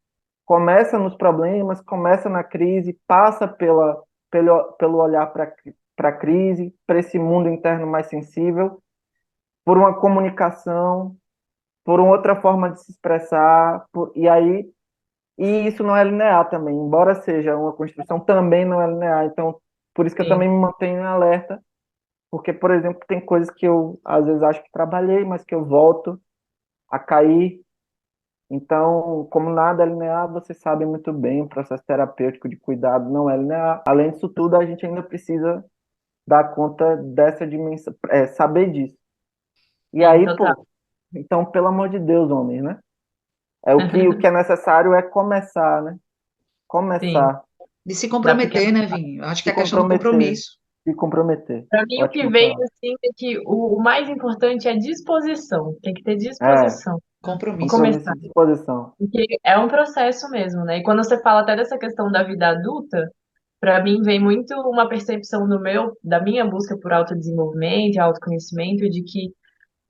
Começa nos problemas, começa na crise, passa pelo olhar para a crise, para esse mundo interno mais sensível, por uma comunicação, por uma outra forma de se expressar, e isso não é linear também, embora seja uma construção, também não é linear. Então, por isso que eu também Sim. me mantenho em alerta, porque, por exemplo, tem coisas que eu às vezes acho que trabalhei, mas que eu volto a cair. Então, como nada é linear, você sabe muito bem, o processo terapêutico de cuidado não é linear. Além disso tudo, a gente ainda precisa dar conta dessa dimensão, saber disso. E Sim, aí, total. pô, então, pelo amor de Deus, homens, né? O que é necessário é começar, né? Sim, Começar, De se dá comprometer, pequeno. né, Vini? Eu acho que se é a questão do comprometer, compromisso. se comprometer. Para mim, o que Ótima veio palavra. assim é que o mais importante é disposição. Tem que ter É, disposição. Vou Compromisso. começar. compromisso e disposição. Porque é um processo mesmo, né? E quando você fala até dessa questão da vida adulta, para mim vem muito uma percepção da minha busca por autodesenvolvimento e autoconhecimento de que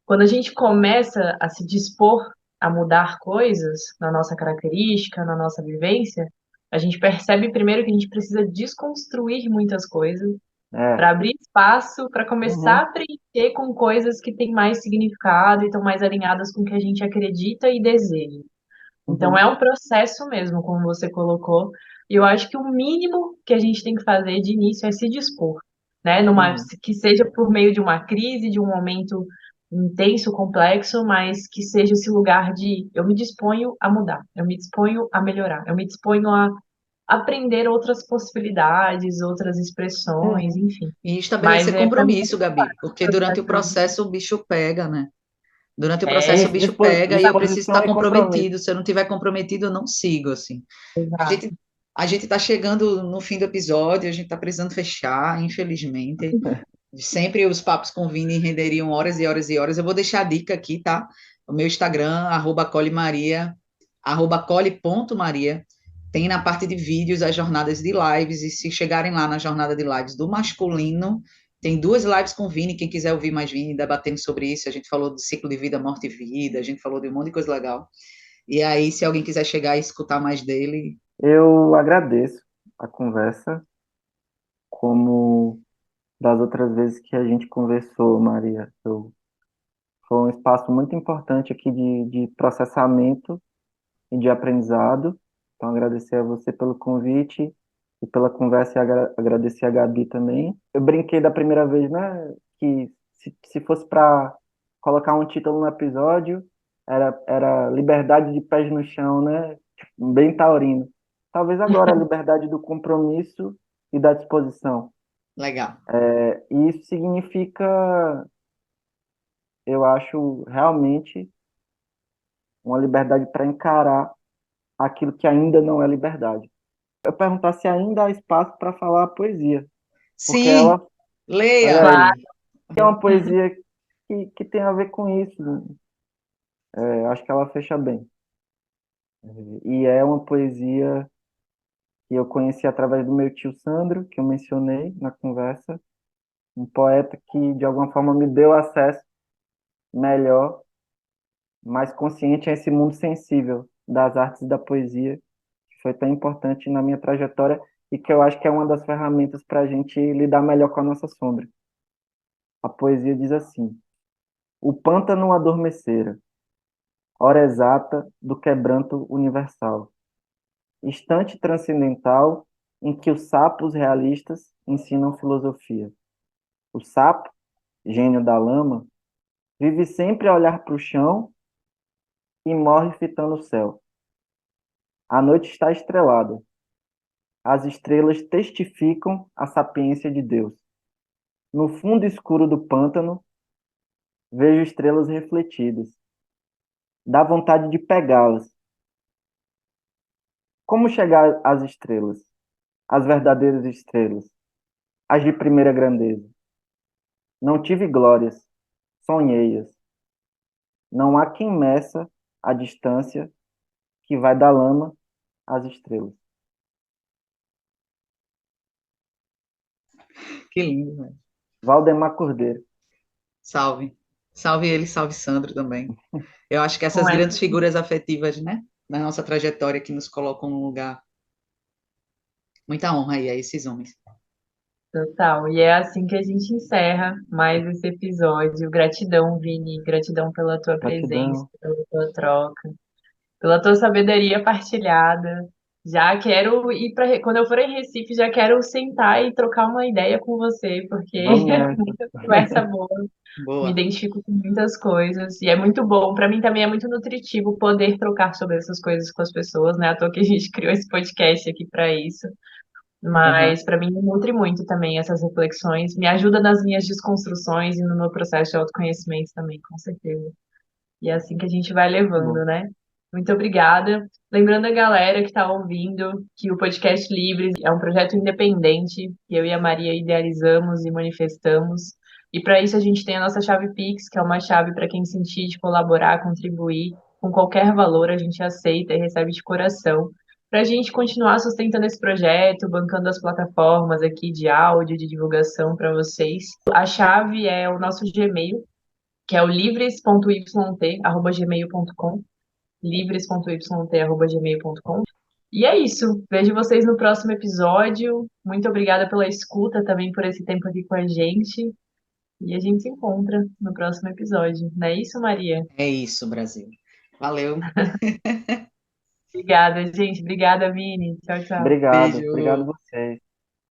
quando a gente começa a se dispor a mudar coisas na nossa característica, na nossa vivência, a gente percebe primeiro que a gente precisa desconstruir muitas coisas É. para abrir espaço, para começar Uhum, a preencher com coisas que têm mais significado e estão mais alinhadas com o que a gente acredita e deseja. Então é uhum, um processo mesmo, como você colocou. E eu acho que o mínimo que a gente tem que fazer de início é se dispor, né? uhum, Que seja por meio de uma crise, de um momento intenso, complexo, mas que seja esse lugar de eu me disponho a mudar, eu me disponho a melhorar, eu me disponho a aprender outras possibilidades, outras expressões, uhum. enfim. E Mas estabelecer é para mim é compromisso, muito Gabi, fácil o porque durante o processo de processo o bicho pega, né? Durante o processo o Isso, bicho pega e eu preciso disposição estar e compromisso. comprometido. Se eu não tiver comprometido, eu não sigo, assim. A estudar. gente, a gente está chegando no fim do episódio, a gente está precisando fechar, infelizmente. Sempre os papos com Vini renderiam horas e horas e horas. Eu vou deixar a dica aqui, tá? O meu Instagram, @colemaria, @cole.maria. Tem na parte de vídeos as jornadas de lives, e se chegarem lá na jornada de lives do masculino, tem 2 lives com o Vini, quem quiser ouvir mais Vini, debatendo sobre isso, a gente falou do ciclo de vida, morte e vida, a gente falou de um monte de coisa legal. E aí, se alguém quiser chegar e escutar mais dele, Eu agradeço a conversa, como das outras vezes que a gente conversou, Maria. Foi um espaço muito importante aqui de processamento e de aprendizado. Então, agradecer a você pelo convite e pela conversa, e agradecer a Gabi também. Eu brinquei da primeira vez, né, que se fosse para colocar um título no episódio, era Liberdade de Pés no Chão, né? Tipo, bem taurino. talvez agora, a liberdade do compromisso e da disposição. Legal. E isso significa, eu acho, realmente uma liberdade para encarar aquilo que ainda não é liberdade. Eu perguntar se ainda há espaço para falar a poesia, porque Sim, ela, olha leia. aí, Claro. é uma poesia que tem a ver com isso. Acho que ela fecha bem. E é uma poesia que eu conheci através do meu tio Sandro, que eu mencionei na conversa, um poeta que de alguma forma me deu acesso melhor, mais consciente a esse mundo sensível das artes e da poesia, que foi tão importante na minha trajetória e que eu acho que é uma das ferramentas para a gente lidar melhor com a nossa sombra. A poesia diz assim: o pântano adormecera, hora exata do quebranto universal, instante transcendental em que os sapos realistas ensinam filosofia. O sapo, gênio da lama, vive sempre a olhar para o chão e morre fitando o céu. A noite está estrelada. As estrelas testificam a sapiência de Deus. No fundo escuro do pântano, vejo estrelas refletidas. Dá vontade de pegá-las. Como chegar às estrelas? Às verdadeiras estrelas, as de primeira grandeza. Não tive glórias, sonhei-as. Não há quem meça a distância que vai da lama às estrelas. Que lindo, velho. Valdemar Cordeiro. Salve. Salve ele, salve Sandro também. Eu acho que Com essas essa, grandes figuras afetivas, né, na nossa trajetória que nos colocam num lugar, muita honra aí a esses homens. total. E é assim que a gente encerra mais esse episódio. Gratidão, Vini. Gratidão pela tua presença, Gratidão. pela tua troca, pela tua sabedoria partilhada. Já quero ir para quando eu for em Recife, já quero sentar e trocar uma ideia com você, porque Vamos é nessa. muita conversa boa. Me Boa. identifico com muitas coisas e é muito bom. Para mim também é muito nutritivo poder trocar sobre essas coisas com as pessoas, né? À toa que a gente criou esse podcast aqui para isso. Aham. Mas para mim me nutre muito também essas reflexões, me ajuda nas minhas desconstruções e no meu processo de autoconhecimento também, com certeza. E é assim que a gente vai Bom. levando, né? Muito obrigada. Lembrando a galera que está ouvindo que o Podcast Livres é um projeto independente que eu e a Maria idealizamos e manifestamos. E para isso a gente tem a nossa chave Pix, que é uma chave para quem sentir de colaborar, contribuir com qualquer valor, a gente aceita e recebe de coração. Para a gente continuar sustentando esse projeto, bancando as plataformas aqui de áudio, de divulgação para vocês. A chave é o nosso Gmail, que é o livres.yt@gmail.com, livres.yt@gmail.com. E é isso. Vejo vocês no próximo episódio. Muito obrigada pela escuta, também por esse tempo aqui com a gente. E a gente se encontra no próximo episódio. Não é isso, Maria? É isso, Brasil. Valeu. Obrigada, gente. Obrigada, Vini. Tchau, tchau. Obrigado. Obrigado Beijo. vocês.